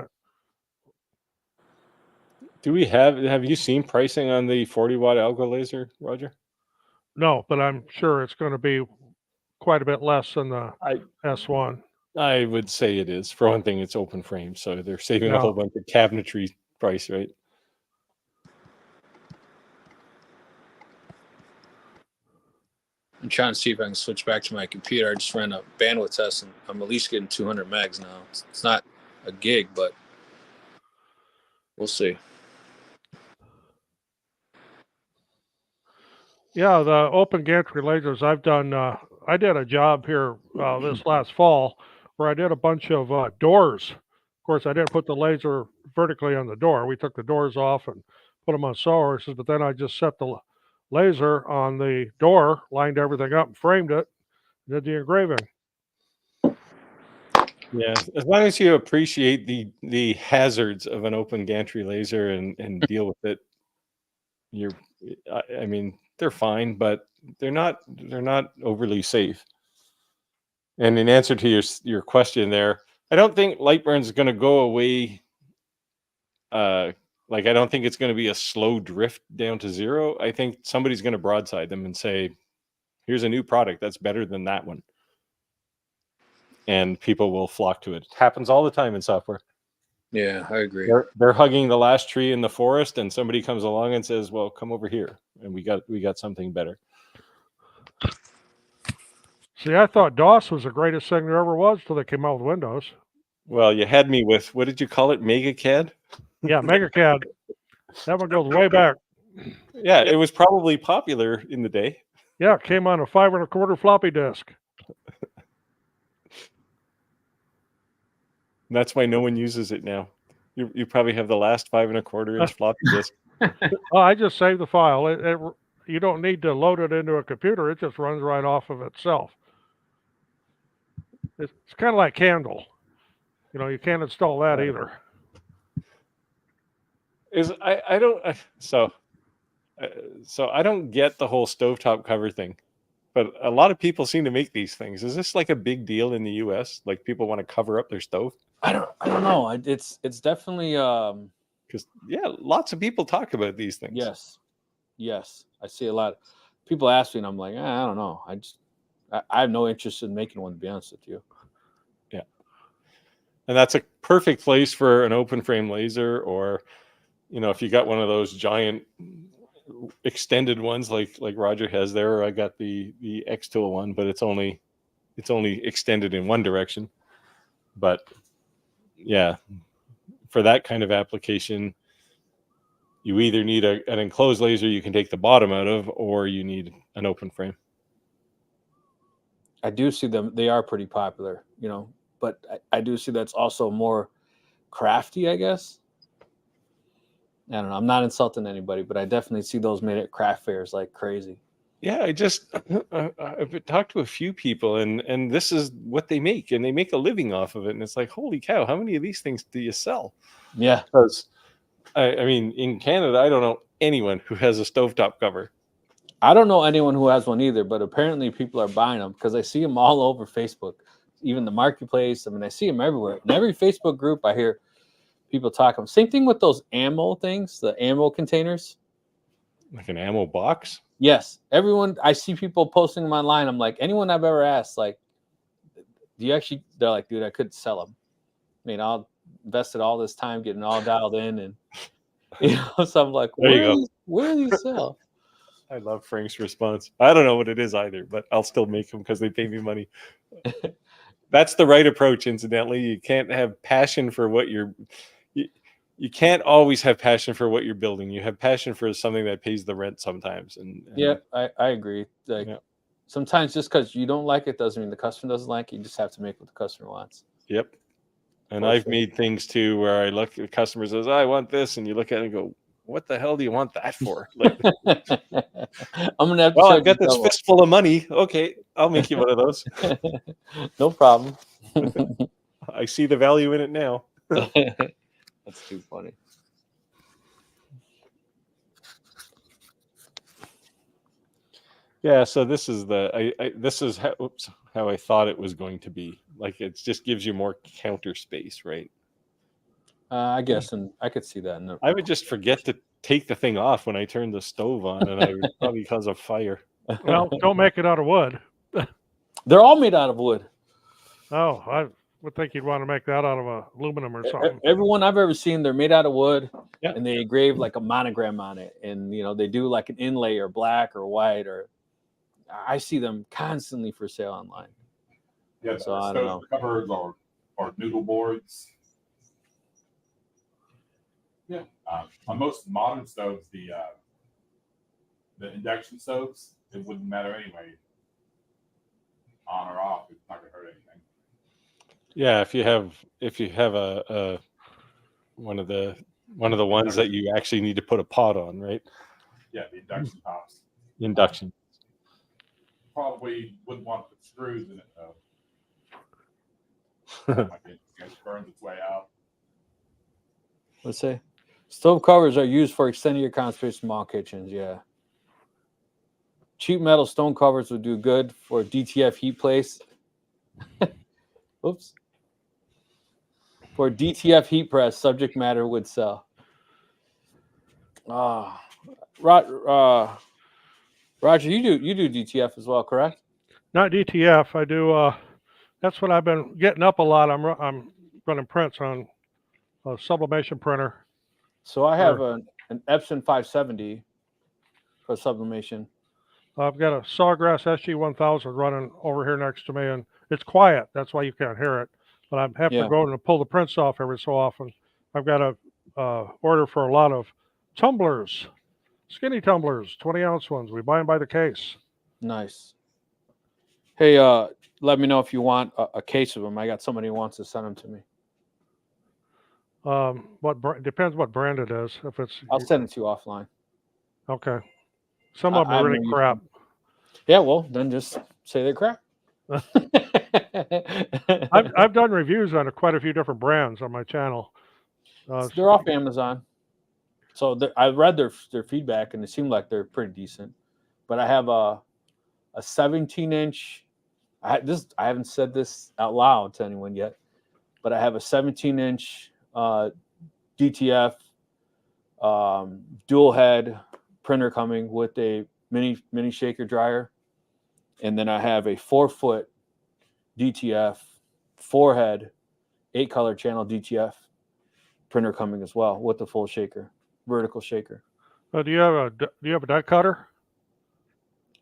it. Have you seen pricing on the 40-watt Algo laser, Roger? No, but I'm sure it's going to be quite a bit less than the S1. I would say it is. For one thing, it's open frame, so they're saving a whole bunch of cabinetry price, right? I'm trying to see if I can switch back to my computer. I just ran a bandwidth test, and I'm at least getting 200 megs now. It's not a gig, but we'll see. Yeah, the open gantry lasers I've done. I did a job here this last fall where I did a bunch of doors. Of course, I didn't put the laser vertically on the door. We took the doors off and put them on sawhorses, but then I just set the laser on the door, lined everything up, and framed it, and did the engraving. Yeah, as long as you appreciate the hazards of an open gantry laser and deal with it, you're. I mean, they're fine, but they're not overly safe. And in answer to your question there, I don't think LightBurn is going to go away. Like I don't think it's going to be a slow drift down to zero. I think somebody's going to broadside them and say, "Here's a new product that's better than that one," and people will flock to it. It happens all the time in software. Yeah, I agree. They're hugging the last tree in the forest, and somebody comes along and says, "Well, come over here," and we got something better. See, I thought DOS was the greatest thing there ever was till they came out with Windows. Well, you had me with, what did you call it, MegaCAD? Yeah, MegaCAD. That one goes way back. Yeah, it was probably popular in the day. Yeah, it came on a 5 1/4 floppy disk. That's why no one uses it now. You probably have the last 5 1/4 inch floppy disk. Oh, I just saved the file. You don't need to load it into a computer. It just runs right off of itself. It's kind of like Candle. You know, you can't install that either. So I don't get the whole stovetop cover thing, but a lot of people seem to make these things. Is this like a big deal in the US? Like people want to cover up their stove? I don't know. It's definitely because lots of people talk about these things. Yes, I see a lot. People ask me, and I'm like, I don't know. I have no interest in making one, to be honest with you. Yeah, and that's a perfect place for an open frame laser, or if you got one of those giant extended ones like Roger has there, or I got the xtool one, but it's only extended in one direction. But yeah, for that kind of application, you either need an enclosed laser you can take the bottom out of, or you need an open frame. I do see them. They are pretty popular, but I do see that's also more crafty, I guess. I don't know. I'm not insulting anybody, but I definitely see those made at craft fairs like crazy. Yeah, I've talked to a few people, and this is what they make, and they make a living off of it. And it's like, holy cow, how many of these things do you sell? Yeah. Because, I mean, in Canada, I don't know anyone who has a stovetop cover. I don't know anyone who has one either, but apparently people are buying them because I see them all over Facebook, even the marketplace. I mean, I see them everywhere. In every Facebook group, I hear people talking. Same thing with those ammo things, the ammo containers. Like an ammo box? Yes. Everyone, I see people posting them online. I'm like, anyone I've ever asked, like, they're like, dude, I couldn't sell them. I mean, I invested all this time getting all dialed in, and so I'm like, where do you sell? I love Frank's response. I don't know what it is either, but I'll still make them because they pay me money. That's the right approach, incidentally. You can't have passion for what you can't always have passion for what you're building. You have passion for something that pays the rent sometimes. And yeah, I agree. Like sometimes just because you don't like it doesn't mean the customer doesn't like it. You just have to make what the customer wants. Yep. And I've made things too where I look at the customer says, I want this, and you look at it and go, what the hell do you want that for? Like, I'm gonna have to. Well, I've got this fistful of money. Okay, I'll make you one of those. No problem. I see the value in it now. That's too funny. Yeah, so this is how I thought it was going to be. Like it just gives you more counter space, right? I guess, and I could see that. I would just forget to take the thing off when I turn the stove on, and I would probably cause a fire. Well, don't make it out of wood. They're all made out of wood. Oh, I would think you'd want to make that out of aluminum or something. Everyone I've ever seen, they're made out of wood, and they engrave like a monogram on it, and they do like an inlay or black or white or I see them constantly for sale online. Yeah, So I don't know. stove covers or noodle boards. Yeah, on most modern stoves, the induction stoves, it wouldn't matter anyway, on or off. It's not gonna hurt anything. Yeah, if you have a one of the ones that you actually need to put a pot on, right? Yeah, the induction tops. Induction. Probably wouldn't want to put screws in it though. That might be interesting. It burns its way out. Let's say stove covers are used for extending your counter space in small kitchens. Yeah. Cheap metal stone covers would do good for DTF heat place. Oops. For DTF heat press, subject matter would sell. Roger, you do DTF as well, correct? Not DTF. I do. That's what I've been getting up a lot. I'm running prints on a sublimation printer. So I have an Epson 570 for sublimation. I've got a Sawgrass SG1000 running over here next to me, and it's quiet. That's why you can't hear it. But I have to go and pull the prints off every so often. I've got a order for a lot of tumblers, skinny tumblers, 20-ounce ones. We buy them by the case. Nice. Hey, let me know if you want a case of them. I got somebody who wants to send them to me. Depends what brand it is. If it's, I'll send it to you offline. Okay. Some of them are really crap. Yeah, well, then just say they're crap. I've done reviews on quite a few different brands on my channel. They're off Amazon. So I read their feedback, and it seemed like they're pretty decent. But I have a 17-inch. I haven't said this out loud to anyone yet, but I have a 17-inch DTF dual head printer coming with a mini shaker dryer, and then I have a 4-foot DTF 4-head 8-color channel DTF printer coming as well with the full shaker, vertical shaker. Do you have a die cutter?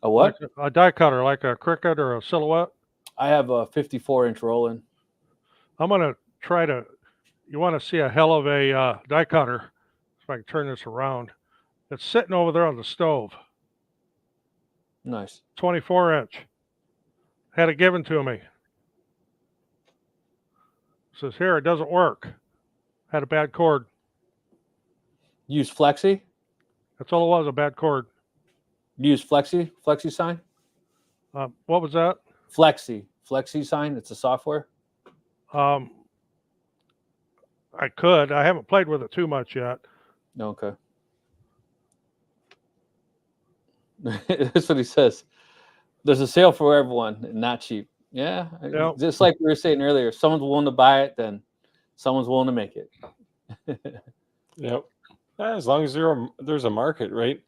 A what? Like a die cutter, like a Cricut or a Silhouette? I have a 54-inch Roland. I'm gonna try to. You want to see a hell of a die cutter? If I can turn this around, it's sitting over there on the stove. Nice. 24-inch. Had it given to me. Says here it doesn't work. Had a bad cord. Use Flexi. That's all it was, a bad cord. Use Flexi sign. What was that? Flexi sign. It's a software. I could. I haven't played with it too much yet. Okay. That's what he says. There's a sale for everyone, not cheap. Yeah. Yep. Just like we were saying earlier, if someone's willing to buy it, then someone's willing to make it. Yep. As long as there's a market, right?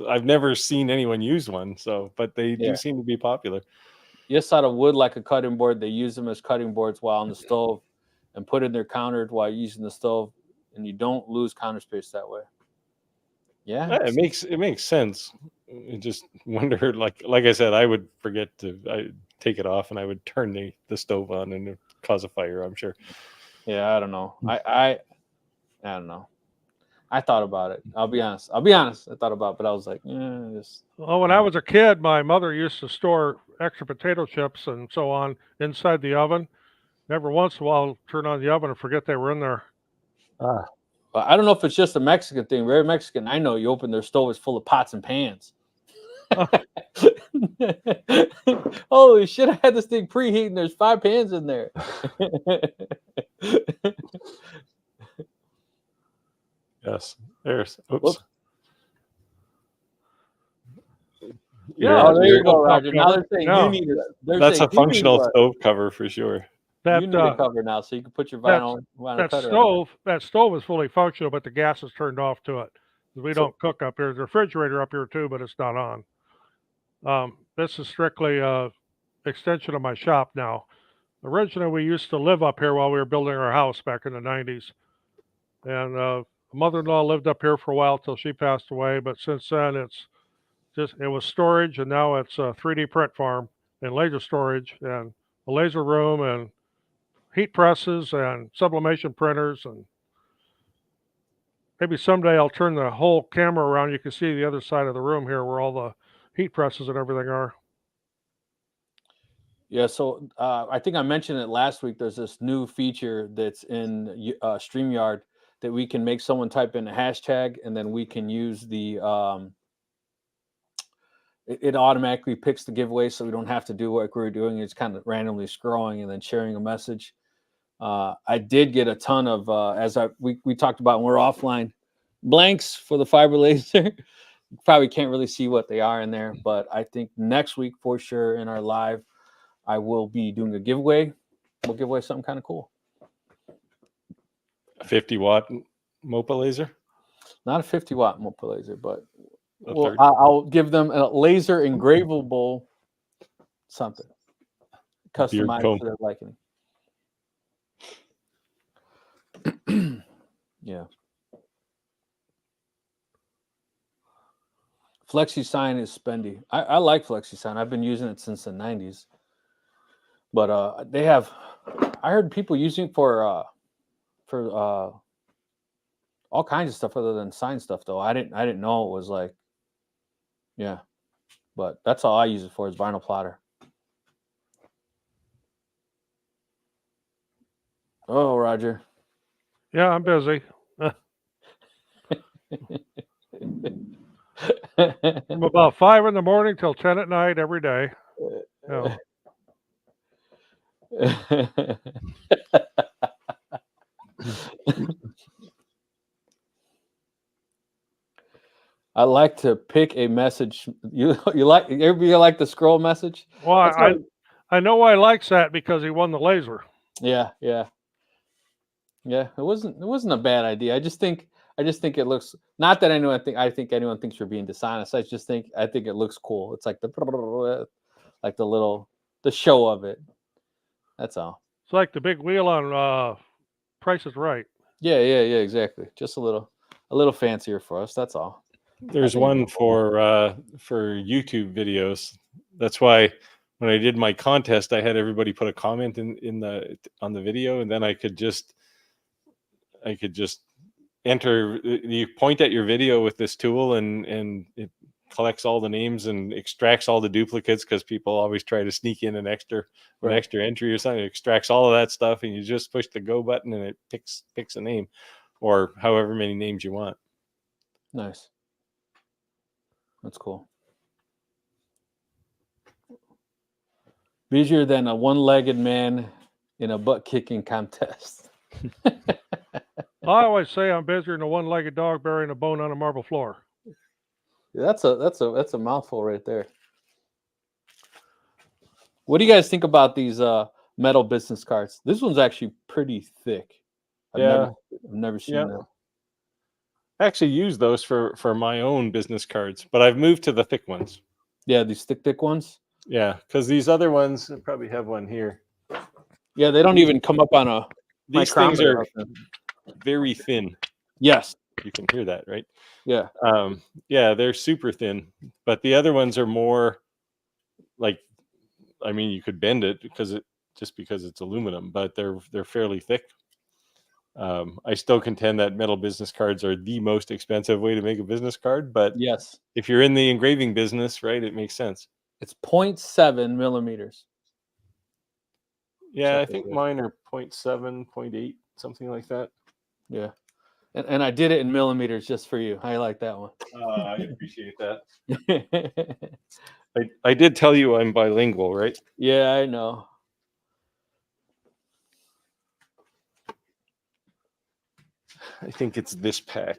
I've never seen anyone use one, but they do seem to be popular. Yes, out of wood like a cutting board, they use them as cutting boards while on the stove, and put in their counter while using the stove, and you don't lose counter space that way. Yeah, it makes sense. I just wonder, like I said, I would forget to take it off, and I would turn the stove on, and it'd cause a fire, I'm sure. Yeah, I don't know. I don't know. I thought about it. I'll be honest. I thought about it, but I was like, Well, when I was a kid, my mother used to store extra potato chips and so on inside the oven. Every once in a while, turn on the oven and forget they were in there. I don't know if it's just a Mexican thing. Very Mexican. I know you open their stove, it's full of pots and pans. Holy shit, I had this thing preheating. There's 5 pans in there. Yes. There's. Oops. Whoops. Yeah, there you go, Roger. Now they're saying you need it. That's a functional stove cover for sure. You need a cover now, so you can put your vinyl cutter. That stove is fully functional, but the gas is turned off to it. We don't cook up here. There's a refrigerator up here too, but it's not on. This is strictly an extension of my shop now. Originally, we used to live up here while we were building our house back in the 90s. And mother-in-law lived up here for a while till she passed away. But since then, it's it was storage, and now it's a 3D print farm and laser storage and a laser room and heat presses and sublimation printers. And maybe someday I'll turn the whole camera around. You can see the other side of the room here where all the heat presses and everything are. Yeah, so I think I mentioned it last week. There's this new feature that's in StreamYard that we can make someone type in a hashtag, and then we can use the it automatically picks the giveaway, so we don't have to do what we're doing. It's kind of randomly scrolling and then sharing a message. I did get a ton of we talked about when we're offline, blanks for the fiber laser. You probably can't really see what they are in there, but I think next week for sure in our live, I will be doing a giveaway. We'll give away something kind of cool. A 50-watt MOPA laser? Not a 50-watt MOPA laser, but I'll give them a laser engravable something. Customized to their liking. Yeah. FlexiSign is spendy. I like FlexiSign. I've been using it since the 90s. But they have, I heard people using it for all kinds of stuff other than sign stuff though. I didn't know it was like, yeah. But that's all I use it for is vinyl plotter. Oh, Roger. Yeah, I'm busy. From about 5 in the morning till 10 at night every day. You know. I like to pick a message. You like the scroll message? Well, I know why he likes that because he won the laser. Yeah. It wasn't a bad idea. I just think it looks, not that I think anyone thinks you're being dishonest. I think it looks cool. It's like the show of it. That's all. It's like the big wheel on Price is Right. Yeah, exactly. Just a little fancier for us. That's all. There's one for YouTube videos. That's why when I did my contest, I had everybody put a comment on the video, and then I could just enter. You point at your video with this tool, and it collects all the names and extracts all the duplicates, because people always try to sneak in an extra entry or something. It extracts all of that stuff, and you just push the go button, and it picks a name, or however many names you want. Nice. That's cool. Busier than a one-legged man in a butt-kicking contest. I always say I'm busier than a one-legged dog burying a bone on a marble floor. That's a mouthful right there. What do you guys think about these metal business cards? This one's actually pretty thick. I've never seen that. I actually use those for my own business cards, but I've moved to the thick ones. Yeah, these thick ones. Yeah, because these other ones, I probably have one here. Yeah, they don't even come up on a. These things are very thin. Yes, you can hear that, right? Yeah. Yeah, they're super thin, but the other ones are more like, I mean, you could bend it because it's aluminum, but they're fairly thick. I still contend that metal business cards are the most expensive way to make a business card, but yes, if you're in the engraving business, right, it makes sense. It's 0.7 millimeters. Yeah, I think mine are 0.7, 0.8, something like that. Yeah, and I did it in millimeters just for you. I like that one. I appreciate that. I did tell you I'm bilingual, right? Yeah, I know. I think it's this pack.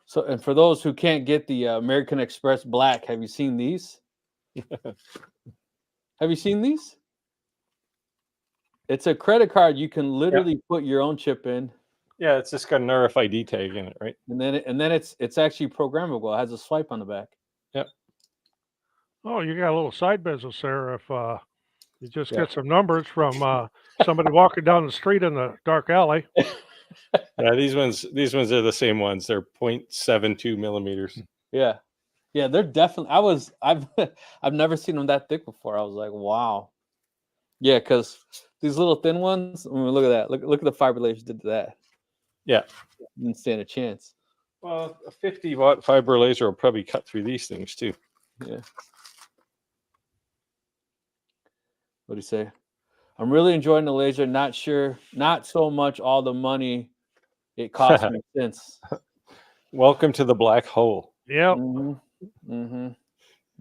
So, and for those who can't get the American Express Black, have you seen these? Have you seen these? It's a credit card you can literally put your own chip in. Yeah, it's just got an RFID tag in it, right? And then it's actually programmable. It has a swipe on the back. Yep. Oh, you got a little side business there. If you just get some numbers from somebody walking down the street in the dark alley. Yeah, these ones are the same ones. They're 0.72 millimeters. Yeah. Yeah, they're definitely. I've never seen them that thick before. I was like, wow. Yeah, because these little thin ones. I mean, look at that. Look at the fiber lasers did to that. Yeah. Didn't stand a chance. Well, a 50-watt fiber laser will probably cut through these things too. Yeah. What do you say? I'm really enjoying the laser. Not so much all the money it cost me since. Welcome to the black hole. Yep.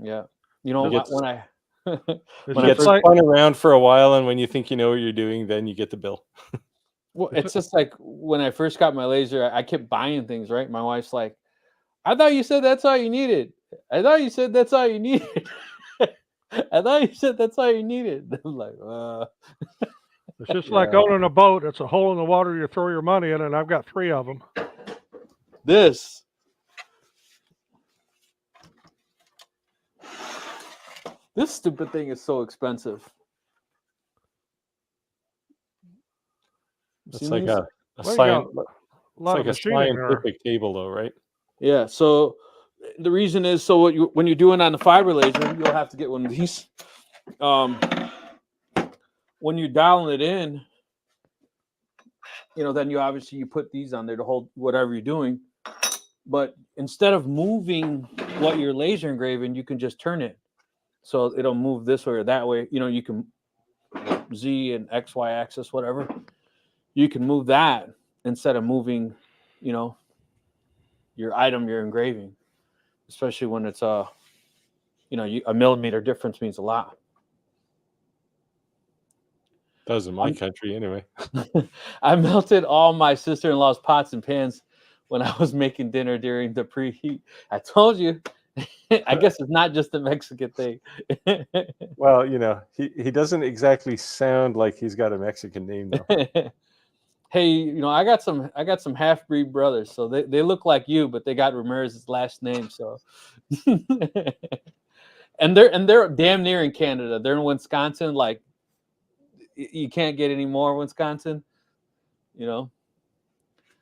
Yeah. You know, It when I It's gets like, spun around for a while, and when you think you know what you're doing, then you get the bill. well, it's just like when I first got my laser, I kept buying things, right? My wife's like, I thought you said that's all you needed. I thought you said that's all you needed. I thought you said that's all you needed. I'm like, it's just like owning a boat. It's a hole in the water you throw your money in, and I've got 3 of them. This stupid thing is so expensive. It's Seen like these? it's like a machining there. scientific table, though, right? Yeah. So the reason is when you're doing on the fiber laser, you'll have to get one of these. When you're dialing it in, then you put these on there to hold whatever you're doing. But instead of moving what you're laser engraving, you can just turn it. So it'll move this way or that way. You can Z and X, Y axis, whatever. You can move that instead of moving, your item you're engraving, especially when it's a millimeter difference means a lot. Does in my country anyway. I melted all my sister-in-law's pots and pans when I was making dinner during the preheat. I told you. I guess it's not just a Mexican thing. Well, he doesn't exactly sound like he's got a Mexican name, though. Hey, I got some half-breed brothers, so they look like you, but they got Ramirez's last name. So, and they're damn near in Canada. They're in Wisconsin. Like, you can't get any more Wisconsin.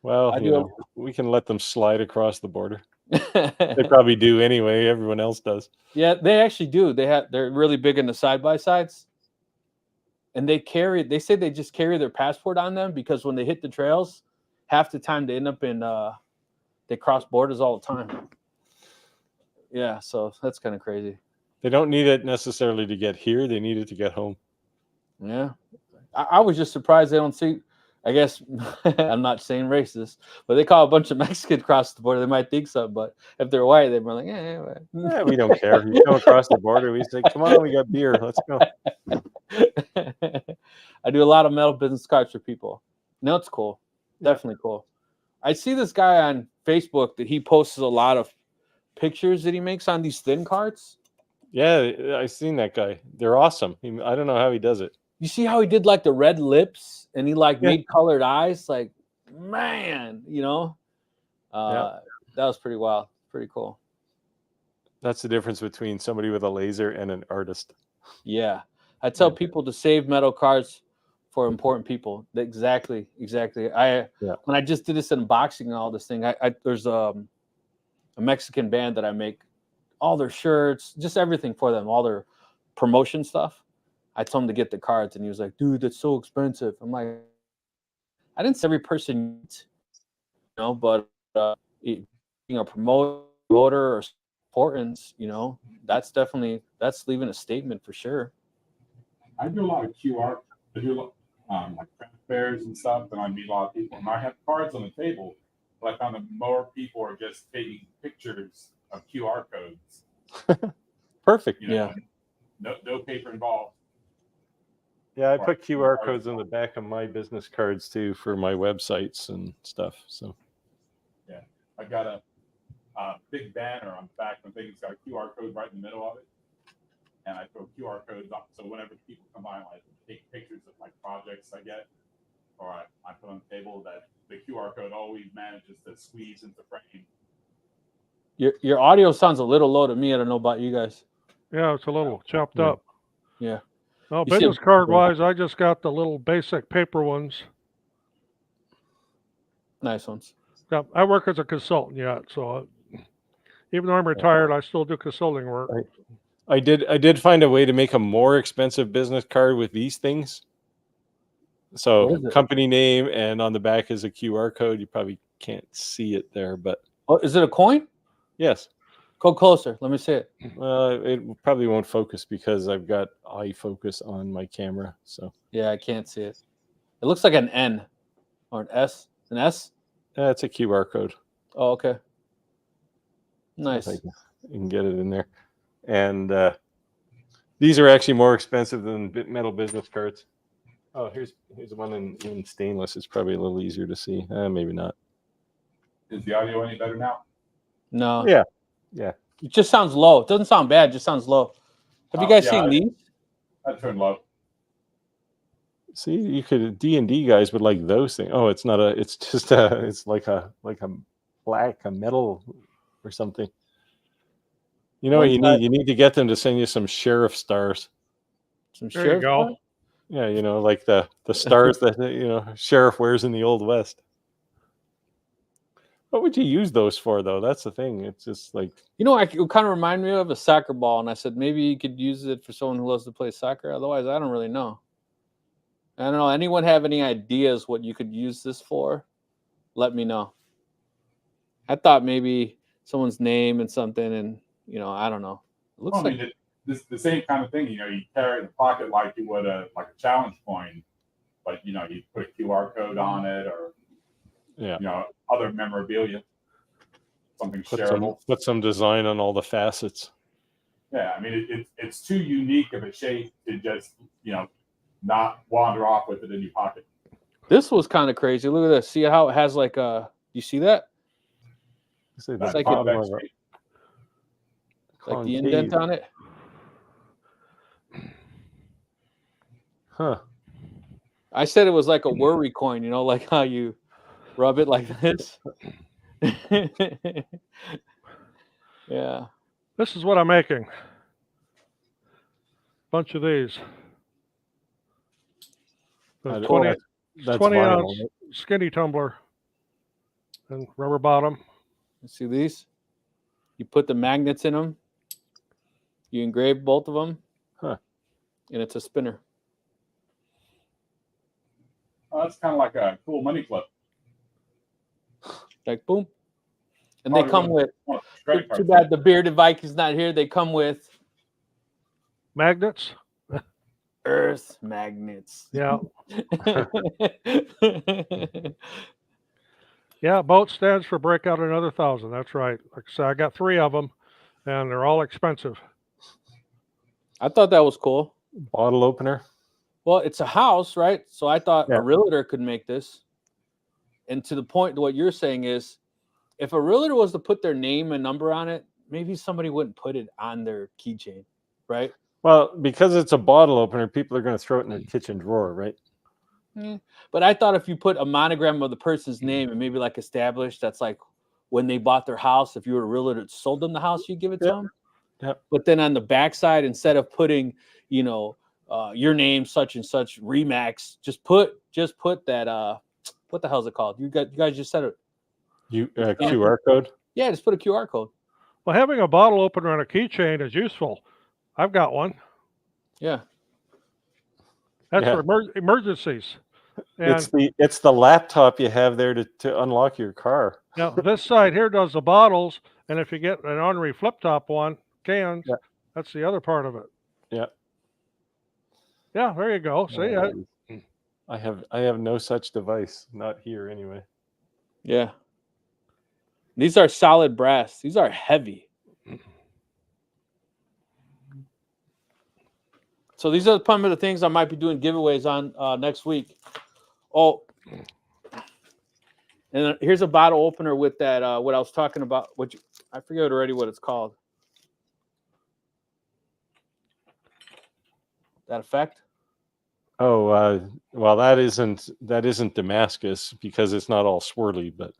Well, we can let them slide across the border. They probably do anyway. Everyone else does. Yeah, they actually do. They're really big in the side-by-sides. And they say they just carry their passport on them because when they hit the trails, half the time they end up in they cross borders all the time. Yeah, so that's kind of crazy. They don't need it necessarily to get here. They need it to get home. Yeah. I was just surprised they don't see, I guess, I'm not saying racist, but they call a bunch of Mexicans across the border. They might think so, but if they're white, they're like, yeah, we don't care. You come across the border, we say, come on, we got beer. Let's go. I do a lot of metal business cards for people. No, it's cool. Definitely cool. I see this guy on Facebook that he posts a lot of pictures that he makes on these thin cards. Yeah, I've seen that guy. They're awesome. I don't know how he does it. You see how he did like the red lips and he made colored eyes? Like, man, that was pretty wild. Pretty cool. That's the difference between somebody with a laser and an artist. Yeah. I tell people to save metal cards for important people. Exactly. When I just did this unboxing and all this thing, there's a Mexican band that I make all their shirts, just everything for them, all their promotion stuff. I told him to get the cards, and he was like, dude, that's so expensive. I'm like, I didn't say every person, but being a promoter or importance, that's leaving a statement for sure. I do a lot of QR. I do a lot, like craft fairs and stuff, and I meet a lot of people. And I have cards on the table, but I found that more people are just taking pictures of QR codes. Perfect. Yeah. No paper involved. Yeah, I put QR codes on the back of my business cards too for my websites and stuff. So, yeah, I got a big banner on the back of the thing. It's got a QR code right in the middle of it, and I throw QR codes up. So whenever people come by, I take pictures of my projects I get, or I put on the table that the QR code always manages to squeeze into frame. Your audio sounds a little low to me. I don't know about you guys. Yeah, it's a little chopped up. Yeah. No, business card wise, I just got the little basic paper ones. Nice ones. Yeah, I work as a consultant yet, so Even though I'm retired, I still do consulting work. Right. I did find a way to make a more expensive business card with these things. What So is it? company name, and on the back is a QR code. You probably can't see it there, but Oh, is it a coin? yes. Go closer. Let me see it. It probably won't focus because I've got eye focus on my camera. So Yeah, I can't see it. It looks like an N or an S. An S? it's a QR code. Oh, okay. See if Nice. I can get it in there. And these are actually more expensive than metal business cards. Oh, here's one in stainless. It's probably a little easier to see. Maybe not. Is the audio any better now? No. Yeah. It just sounds low. It doesn't sound bad. It just sounds low. Have you guys Yeah, seen these? I turned low. See, you could D&D guys would like those things. Oh, it's not a. It's just a. It's like a metal or something. You know what you need? You need to get them to send you some sheriff stars. Some There you sheriff go. stuff? Yeah, you know, like the stars that sheriff wears in the Old West. What would you use those for, though? That's the thing. It's just like You know, it kind of remind me of a soccer ball, and I said maybe you could use it for someone who loves to play soccer. Otherwise, I don't really know. I don't know. Anyone have any ideas what you could use this for? Let me know. I thought maybe someone's name and something, and I don't know. It looks I mean, it's the same kind of thing. You carry it in the pocket like you would a challenge coin, but you put a QR code on it, or other memorabilia, something shareable. put some design on all the facets. Yeah, I mean, it's too unique of a shape to just not wander off with it in your pocket. This was kind of crazy. Look at this. See how it has like a. You see that? It's like like like the indent on it. Huh. I said it was like a worry coin, like how you rub it like this. Yeah. This is what I'm making. Bunch of these. The 20 that's 20 vinyl, ounce right? skinny tumbler and rubber bottom. You see these? You put the magnets in them. You engrave both of them. Huh. And it's a spinner. Oh, that's kind of like a cool money clip. Like boom. And Probably they come with. credit Too card. bad the bearded Viking's not here. They come with Magnets. earth magnets. Yeah. Yeah, boat stands for break out another 1,000. That's right. Like I said, I got 3 of them, and they're all expensive. I thought that was cool. Bottle opener. Well, it's a house, right? So I thought Yeah. a realtor could make this. And to the point, what you're saying is, if a realtor was to put their name and number on it, maybe somebody wouldn't put it on their keychain, right? Well, because it's a bottle opener, people are going to throw it in their kitchen drawer, right? But I thought if you put a monogram of the person's name and maybe like established, that's like when they bought their house. If you were a realtor that sold them the house, you give it to them. Yep. But then on the backside, instead of putting, your name such and such Remax, just put that. What the hell is it called? You guys just said it. QR code. Yeah, just put a QR code. Well, having a bottle opener on a keychain is useful. I've got one. Yeah. That's for emergencies. And It's the laptop you have there to unlock your car. now this side here does the bottles, and if you get an ornery flip top one, cans, that's the other part of it. Yeah. Yeah, there you go. See, I have no such device, not here anyway. Yeah. These are solid brass. These are heavy. So these are some of the things I might be doing giveaways on next week. Oh, and here's a bottle opener with that. What I was talking about, I forget already what it's called. That effect. Oh, well, that isn't Damascus because it's not all swirly, but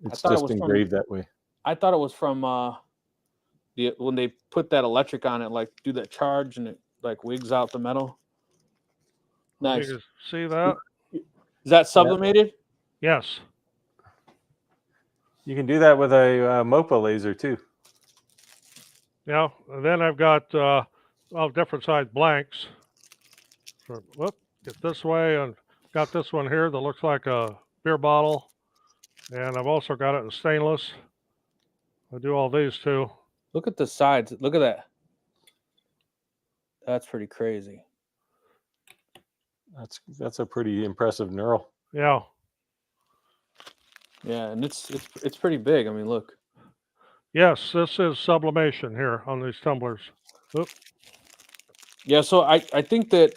it's just engraved that way. I thought it was from when they put that electric on it, like do that charge and it like wigs out the metal. Nice. you see that? Is that sublimated? Yes. You can do that with a MOPA laser too. Yeah, and then I've got all different size blanks. So, whoop, get this way, and got this one here that looks like a beer bottle, and I've also got it in stainless. I do all these too. Look at the sides. Look at that. That's pretty crazy. That's a pretty impressive knurl. Yeah. Yeah, and it's pretty big. I mean, look. Yes, this is sublimation here on these tumblers. Oop. Yeah, so I think that,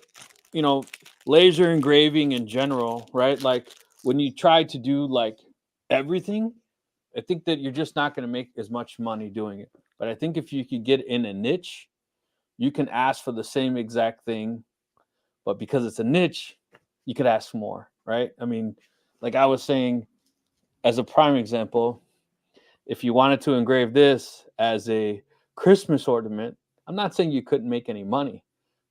you know, laser engraving in general, right? Like when you try to do like everything, I think that you're just not going to make as much money doing it. But I think if you could get in a niche, you can ask for the same exact thing, but because it's a niche, you could ask more, right? I mean, like I was saying, as a prime example, if you wanted to engrave this as a Christmas ornament, I'm not saying you couldn't make any money,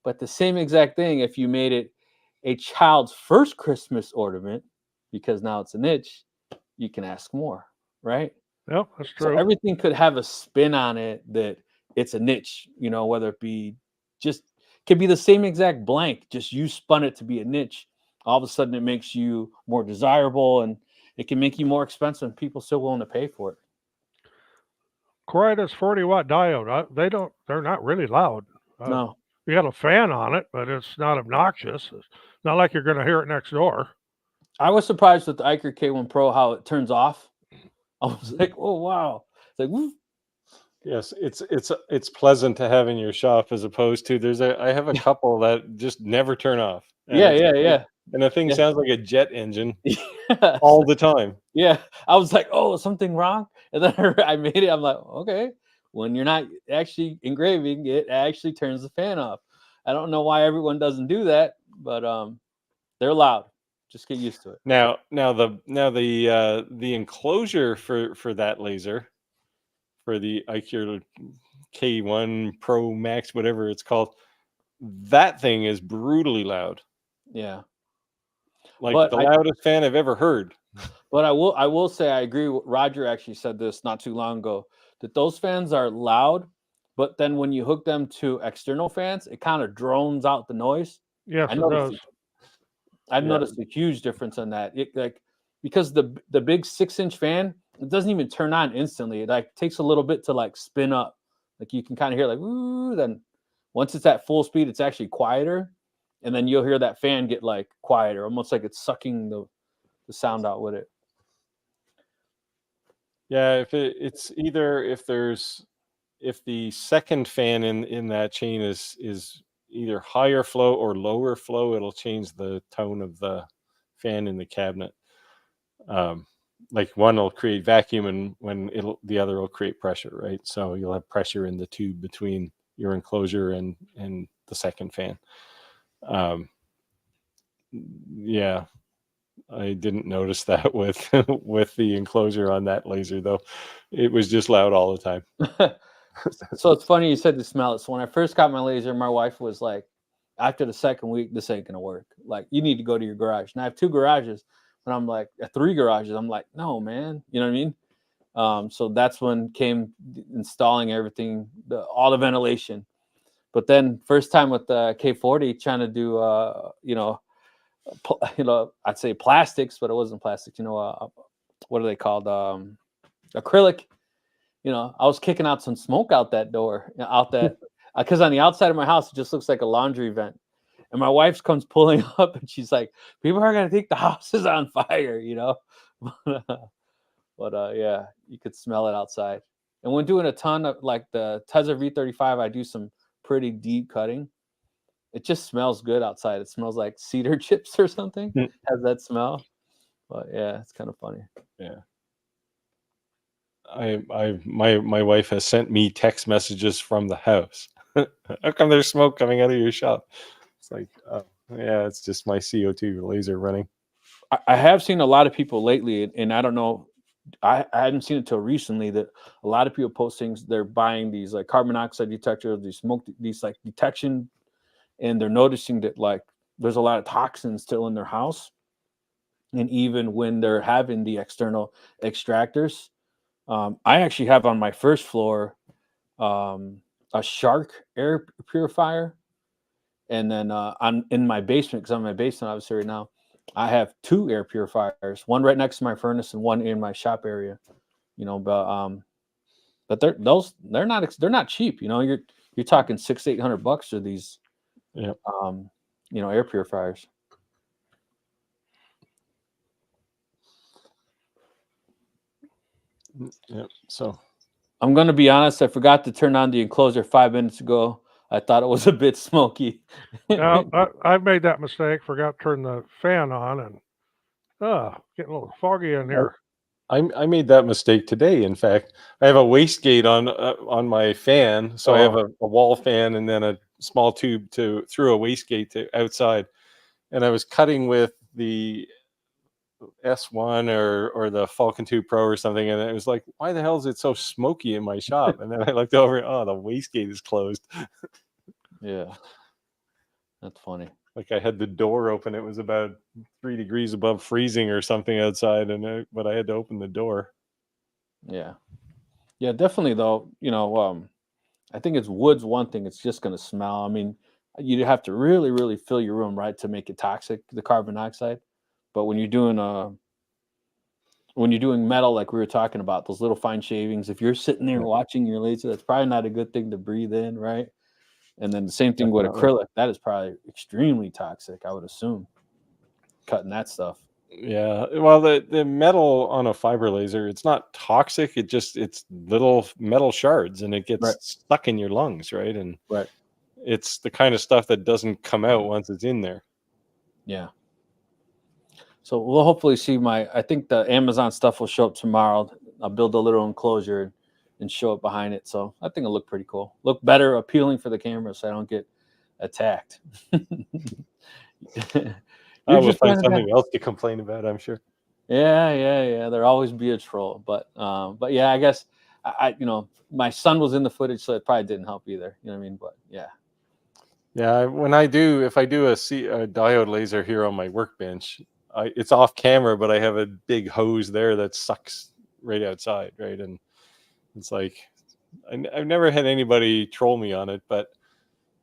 but the same exact thing if you made it a child's first Christmas ornament, because now it's a niche, you can ask more, right? Yep, that's So true. everything could have a spin on it that it's a niche, you know, whether it be just could be the same exact blank, just you spun it to be a niche. All of a sudden it makes you more desirable and it can make you more expensive and people still willing to pay for it. Quiet as 40-watt diode. They're not really loud. No. You got a fan on it, but it's not obnoxious. It's not like you're going to hear it next door. I was surprised with the Iker K1 Pro how it turns off. I was like, oh wow. It's like, woo. Yes, it's pleasant to have in your shop as opposed to I have a couple that just never turn off. And Yeah. And the thing Yeah. sounds like a jet engine Yeah. all the time. Yeah. I was like, oh, is something wrong? And then I made it. I'm like, okay. When you're not actually engraving, it actually turns the fan off. I don't know why everyone doesn't do that, but they're loud. Just get used to it. Now the enclosure for that laser, for the Iker K1 Pro Max, whatever it's called, that thing is brutally loud. Yeah. Like But the loudest fan I've ever heard. But I will say I agree. Roger actually said this not too long ago, that those fans are loud, but then when you hook them to external fans, it kind of drones out the noise. Yes, I it noticed does. I've noticed a huge difference on that. It, like, because the big 6-inch fan, it doesn't even turn on instantly. It like takes a little bit to like spin up. Like you can kind of hear like woo. Then once it's at full speed, it's actually quieter, and then you'll hear that fan get like quieter, almost like it's sucking the sound out with it. Yeah, it's either if the second fan in that chain is either higher flow or lower flow, it'll change the tone of the fan in the cabinet. Like one will create vacuum, and the other will create pressure, right? So you'll have pressure in the tube between your enclosure and the second fan. Yeah, I didn't notice that with with the enclosure on that laser though. It was just loud all the time. So it's funny you said to smell it. So when I first got my laser, my wife was like, after the second week, this ain't gonna work. Like, you need to go to your garage. And I have 2 garages, but I'm like, 3 garages. I'm like, no, man. You know what I mean? So that's when came installing everything, all the ventilation. But then first time with the K40, trying to do, I'd say plastics, but it wasn't plastics. What are they called? Acrylic. I was kicking out some smoke out that door, because on the outside of my house, it just looks like a laundry vent. And my wife comes pulling up and she's like, people are going to think the house is on fire, but yeah, you could smell it outside. And when doing a ton of like the Tezza V35, I do some pretty deep cutting. It just smells good outside. It smells like cedar chips or something. Has that smell. But yeah, it's kind of funny. Yeah. My wife has sent me text messages from the house. How come there's smoke coming out of your shop? It's like, oh, yeah, it's just my CO2 laser running. I have seen a lot of people lately, and I don't know, I hadn't seen it till recently, that a lot of people posting they're buying these like carbon monoxide detectors, these like detection, and they're noticing that like there's a lot of toxins still in their house. And even when they're having the external extractors, I actually have on my first floor a Shark air purifier, and then on in my basement, because I'm in my basement obviously right now, I have 2 air purifiers, one right next to my furnace and one in my shop area. You know, but they're not cheap. You know, you're talking $600-800 for these Yeah. Air purifiers. Yeah. So I'm gonna be honest, I forgot to turn on the enclosure 5 minutes ago. I thought it was a bit smoky. Now, I made that mistake, forgot to turn the fan on, and getting a little foggy in here. I made that mistake today. In fact, I have a wastegate on my fan, so I have a wall fan and then a small tube through a wastegate to outside, and I was cutting with the S1 or the Falcon 2 Pro or something, and it was like, why the hell is it so smoky in my shop? And then I looked over, oh, the wastegate is closed. Yeah, that's funny. Like I had the door open, it was about 3 degrees above freezing or something outside, but I had to open the door. Yeah, definitely though. I think it's wood's one thing. It's just gonna smell. I mean, you'd have to really, really fill your room right to make it toxic, the carbon dioxide. But when you're doing metal, like we were talking about, those little fine shavings, if you're sitting there watching your laser, that's probably not a good thing to breathe in, right? And then the same thing with acrylic, that is probably extremely toxic, I would assume, cutting that stuff. Yeah, well, the metal on a fiber laser, it's not toxic. It's little metal shards, and it gets stuck in your lungs, right? And it's the kind of stuff that doesn't come out once it's in there. Yeah. So we'll hopefully see I think the Amazon stuff will show up tomorrow. I'll build a little enclosure and show it behind it. So I think it'll look pretty cool. Look better, appealing for the camera, so I don't get attacked. I will find something else to complain about, I'm sure. Yeah. There'll always be a troll, but yeah, I guess my son was in the footage, so it probably didn't help either. You know what I mean? But yeah. Yeah, if I do a diode laser here on my workbench, it's off camera, but I have a big hose there that sucks right outside, right? And it's like I've never had anybody troll me on it, but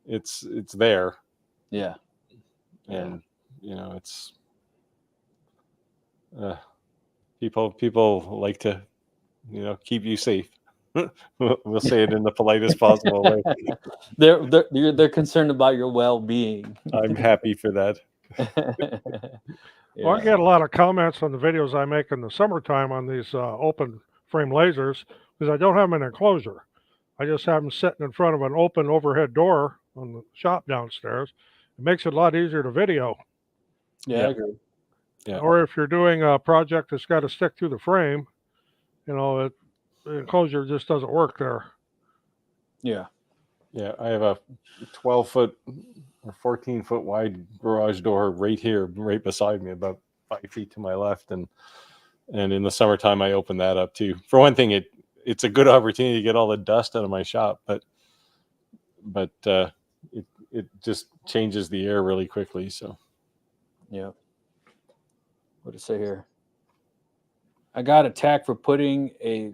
it's there. Yeah. And it's people like to keep you safe. We'll say it in the politest possible way. They're concerned about your well-being. I'm happy for that. Well, I get a lot of comments on the videos I make in the summertime on these open frame lasers because I don't have an enclosure. I just have them sitting in front of an open overhead door on the shop downstairs. It makes it a lot easier to video. Yeah, I agree. Yeah. Or if you're doing a project that's got to stick through the frame, the enclosure just doesn't work there. Yeah. Yeah, I have a 12-foot or 14-foot wide garage door right here, right beside me, about 5 feet to my left, and in the summertime I open that up too. For one thing, it's a good opportunity to get all the dust out of my shop, but it just changes the air really quickly. So yeah. What to say here? I got attacked for putting a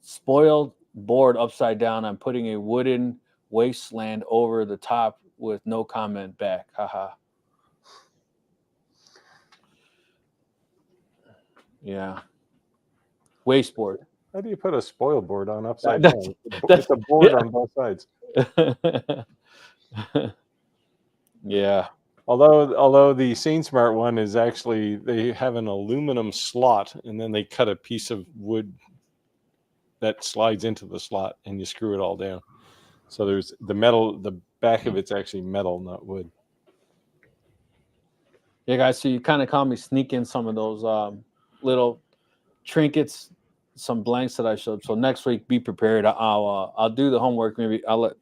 spoiled board upside down. I'm putting a wooden wasteland over the top with no comment back. Haha. Yeah. Wasteboard. How do you put a spoil board on upside down? It's a board on both sides. Yeah. Although the SaneSmart one is actually, they have an aluminum slot, and then they cut a piece of wood that slides into the slot, and you screw it all down. So there's the metal, the back of it's actually metal, not wood. Yeah, guys. So you kind of caught me sneaking some of those little trinkets, some blanks that I showed. So next week, be prepared. I'll do the homework. Maybe I'll let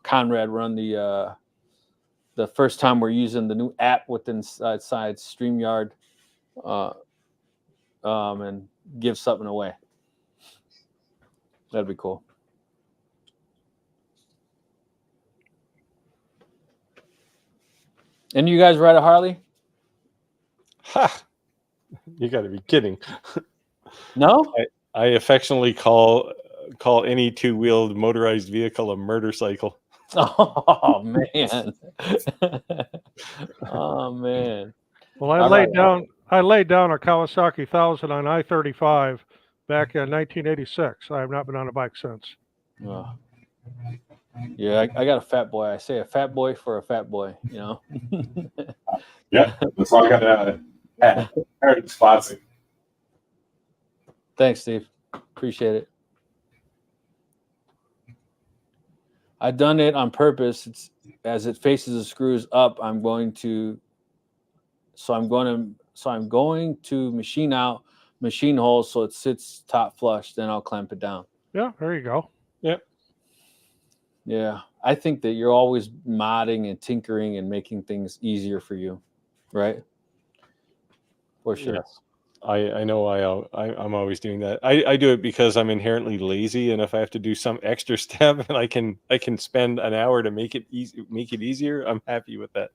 Conrad run the first time we're using the new app within inside StreamYard, and give something away. That'd be cool. And you guys ride a Harley? Ha! You got to be kidding. No? I affectionately call any two-wheeled motorized vehicle a murder cycle. Oh man. Oh man. Well, I All laid right. down a Kawasaki 1000 on I-35 back in 1986. I have not been on a bike since. Oh. Yeah, I got a fat boy. I say a fat boy for a fat boy, you know. Yeah, that's why I got Heritage Classic. Thanks, Steve. Appreciate it. I've done it on purpose. It's as it faces the screws up, I'm going to machine out machine holes so it sits top flush, then I'll clamp it down. Yeah, there you go. Yep. Yeah. I think that you're always modding and tinkering and making things easier for you, right? For sure. Yes. I know I'm always doing that. I do it because I'm inherently lazy, and if I have to do some extra step and I can spend an hour to make it easier, I'm happy with that.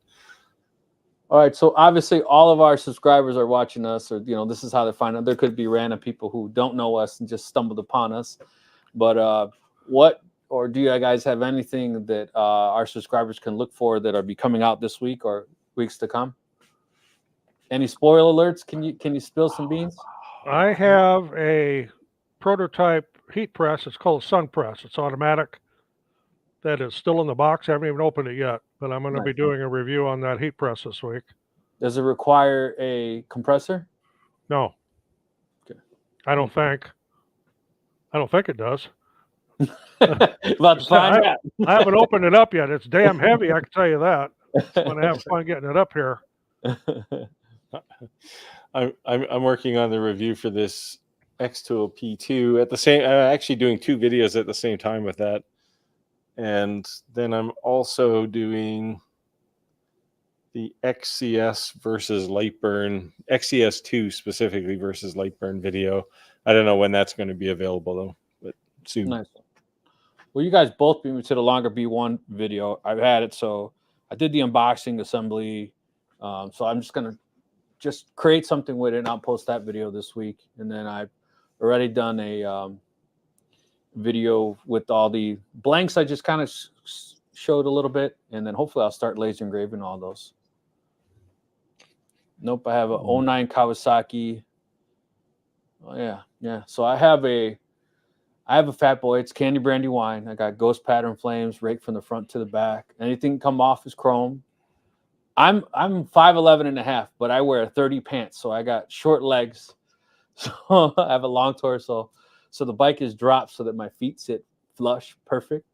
All right, so obviously all of our subscribers are watching us, or this is how they find out. There could be random people who don't know us and just stumbled upon us. But do you guys have anything that our subscribers can look for that are be coming out this week or weeks to come? Any spoiler alerts? Can you spill some beans? I have a prototype heat press. It's called Sun Press. It's automatic. That is still in the box. I haven't even opened it yet, but I'm going to be doing a review on that heat press this week. Does it require a compressor? No. Okay. I don't think it does. About to find out. I haven't opened it up yet. It's damn heavy, I can tell you that. I'm going to have fun getting it up here. I'm working on the review for this xtool P2 I'm actually doing 2 videos at the same time with that. And then I'm also doing the XCS versus LightBurn, XCS2 specifically versus LightBurn video. I don't know when that's going to be available though, but soon. Nice. Well, you guys both beat me to the longer B1 video. I've had it, so I did the unboxing assembly. So I'm just going to create something with it, and I'll post that video this week. And then I've already done a video with all the blanks. I just kind of showed a little bit, and then hopefully I'll start laser engraving all those. Nope, I have a 09 Kawasaki. Oh yeah. So I have a fat boy. It's candy brandy wine. I got ghost pattern flames raked from the front to the back. Anything come off is chrome. I'm 5'11" and a half, but I wear 30 pants, so I got short legs. So I have a long torso. So the bike is dropped so that my feet sit flush, perfect.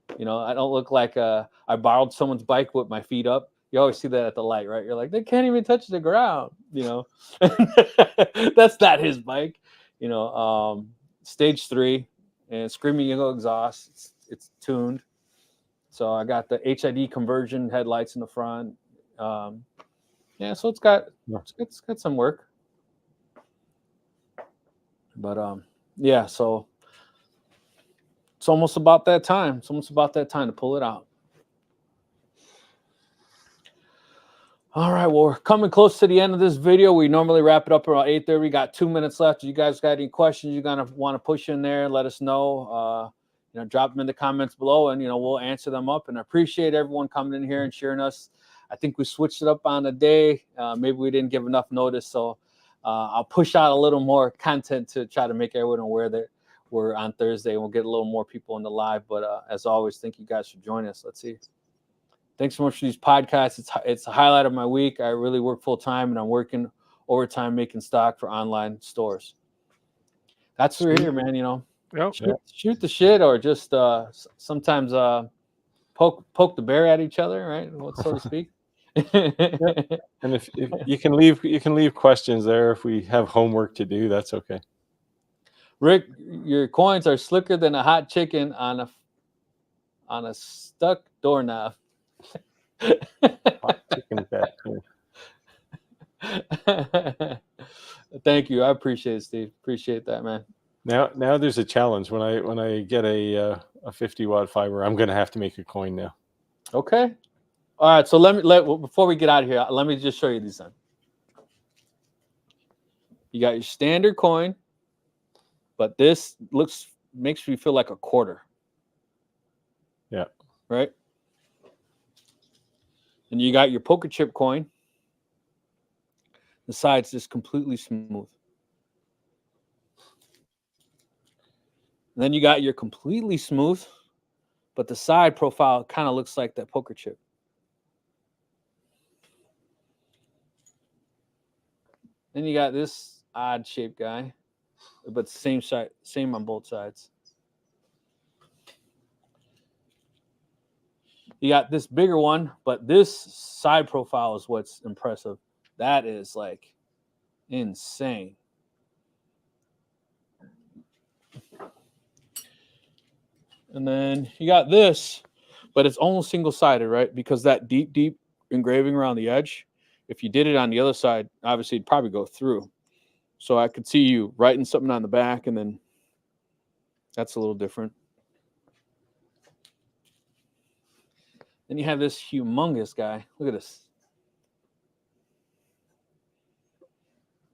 I don't look like I borrowed someone's bike with my feet up. You always see that at the light, right? You're like, they can't even touch the ground, That's not his bike. Stage 3 and screaming yellow exhaust. It's tuned. So I got the HID conversion headlights in the front. So it's got some work. But so it's almost about that time. It's almost about that time to pull it out. All right, well, we're coming close to the end of this video. We normally wrap it up around 8:30. We got 2 minutes left. If you guys got any questions you're gonna want to push in there, let us know. Drop them in the comments below, and we'll answer them up. And I appreciate everyone coming in here and sharing us. I think we switched it up on a day. Maybe we didn't give enough notice, so I'll push out a little more content to try to make everyone aware that we're on Thursday, and we'll get a little more people in the live. But as always, thank you guys for joining us. Let's see. Thanks so much for these podcasts. It's a highlight of my week. I really work full time, and I'm working overtime making stock for online stores. That's what we're here, man. Yep. Shoot the shit, or just sometimes poke the bear at each other, right? So to speak. And if you can leave questions there. If we have homework to do, that's okay. Rick, your coins are slicker than a hot chicken on a stuck doorknob. Hot chicken fat. Thank you. I appreciate it, Steve. Appreciate that, man. Now there's a challenge. When I get a 50-watt fiber, I'm going to have to make a coin now. Okay. All right. So before we get out of here, let me just show you these. You got your standard coin. but this makes me feel like a quarter. Yeah. Right. And you got your poker chip coin. The side's just completely smooth. And then you got your completely smooth, but the side profile kind of looks like that poker chip. Then you got this odd shaped guy, but same side, same on both sides. You got this bigger one, but this side profile is what's impressive. That is like insane. And then you got this, but it's almost single-sided, right? Because that deep engraving around the edge, if you did it on the other side, obviously it'd probably go through. So I could see you writing something on the back, and then that's a little different. Then you have this humongous guy. Look at this.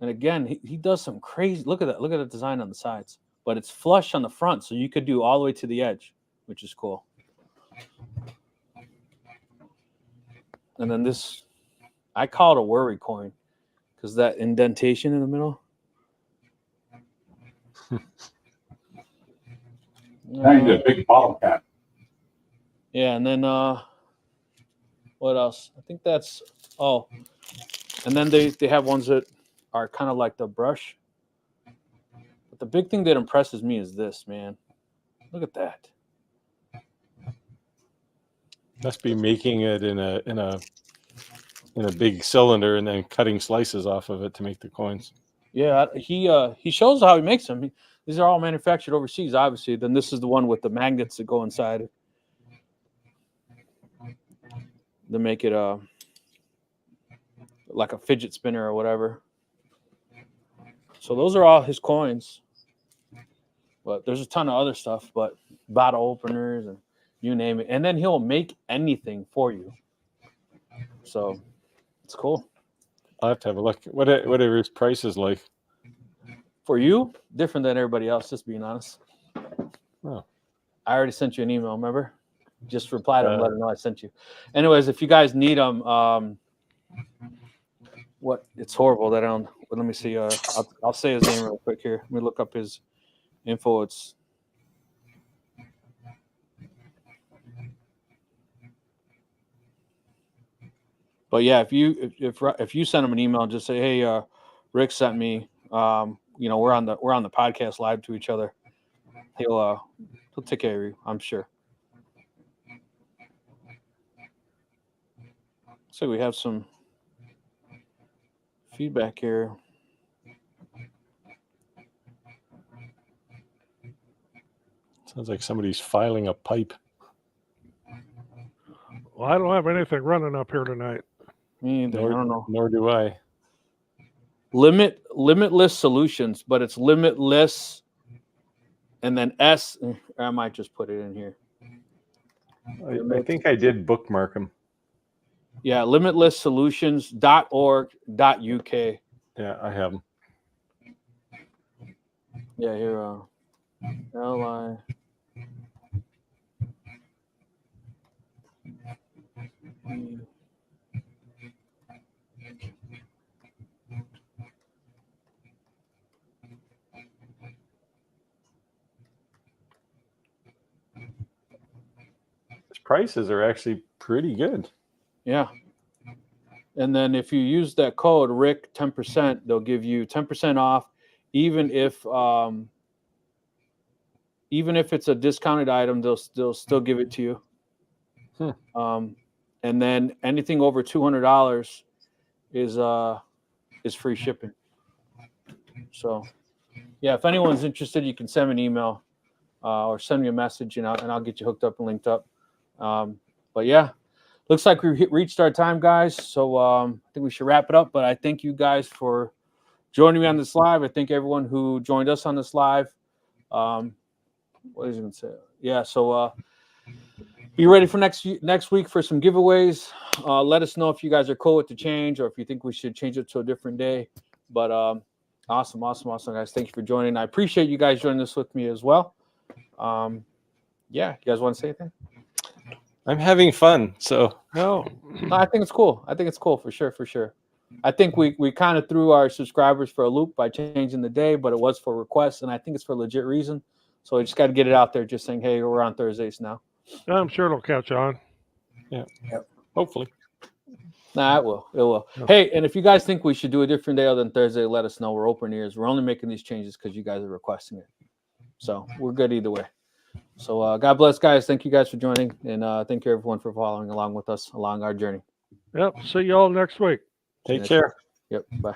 And again, he does some crazy, look at that. Look at the design on the sides. But it's flush on the front, so you could do all the way to the edge, which is cool. And then this, I call it a worry coin, because that indentation in the middle. Now you did a big bottle cap. Yeah, and then what else? I think that's, oh, and then they have ones that are kind of like the brush. But the big thing that impresses me is this, man. Look at that. Must be making it in a big cylinder and then cutting slices off of it to make the coins. Yeah, he shows how he makes them. These are all manufactured overseas, obviously. Then this is the one with the magnets that go inside to make it like a fidget spinner or whatever. So those are all his coins. But there's a ton of other stuff, but bottle openers and you name it. And then he'll make anything for you. So it's cool. I'll have to have a look. What are his prices like? For you, different than everybody else, just being honest. Oh. I already sent you an email, remember? Just reply to him, let him know I sent you. Anyways, if you guys need them, it's horrible that I don't, but let me see. I'll say his name real quick here. Let me look up his info. But yeah, if you send him an email and just say, hey, Rick sent me, we're on the podcast live to each other. He'll take care of you, I'm sure. So we have some feedback here. Sounds like somebody's filing a pipe. Well, I don't have anything running up here tonight. Me either. I don't know. Nor do I. Limitless solutions, but it's limitless, and then S. I might just put it in here. I think I did bookmark them. Yeah, limitlesssolutions.org.uk. Yeah, I have them. Yeah, here. LI. His prices are actually pretty good. Yeah. And then if you use that code Rick 10%, they'll give you 10% off, even if it's a discounted item, they'll still give it to you. And then anything over $200 is free shipping. So yeah, if anyone's interested, you can send me an email or send me a message, and I'll get you hooked up and linked up. But yeah, looks like we reached our time, guys. So I think we should wrap it up. But I thank you guys for joining me on this live. I thank everyone who joined us on this live. What is it going to say? Yeah, so be ready for next week for some giveaways. Let us know if you guys are cool with the change or if you think we should change it to a different day. But Awesome, guys. Thank you for joining. I appreciate you guys joining this with me as well. Yeah, you guys want to say anything? I'm having fun. So No, No, I think it's cool. I think it's cool for sure. I think we kind of threw our subscribers for a loop by changing the day, but it was for requests, and I think it's for a legit reason. So I just got to get it out there, just saying, hey, we're on Thursdays now. I'm sure it'll catch on. hopefully. Nah, it will. It will. Yeah. Hey, and if you guys think we should do a different day other than Thursday, let us know. We're open ears. We're only making these changes because you guys are requesting it. So we're good either way. So God bless, guys. Thank you guys for joining, and thank you everyone for following along with us along our journey. Yep. See you all next week. Take next care. Yep. Bye.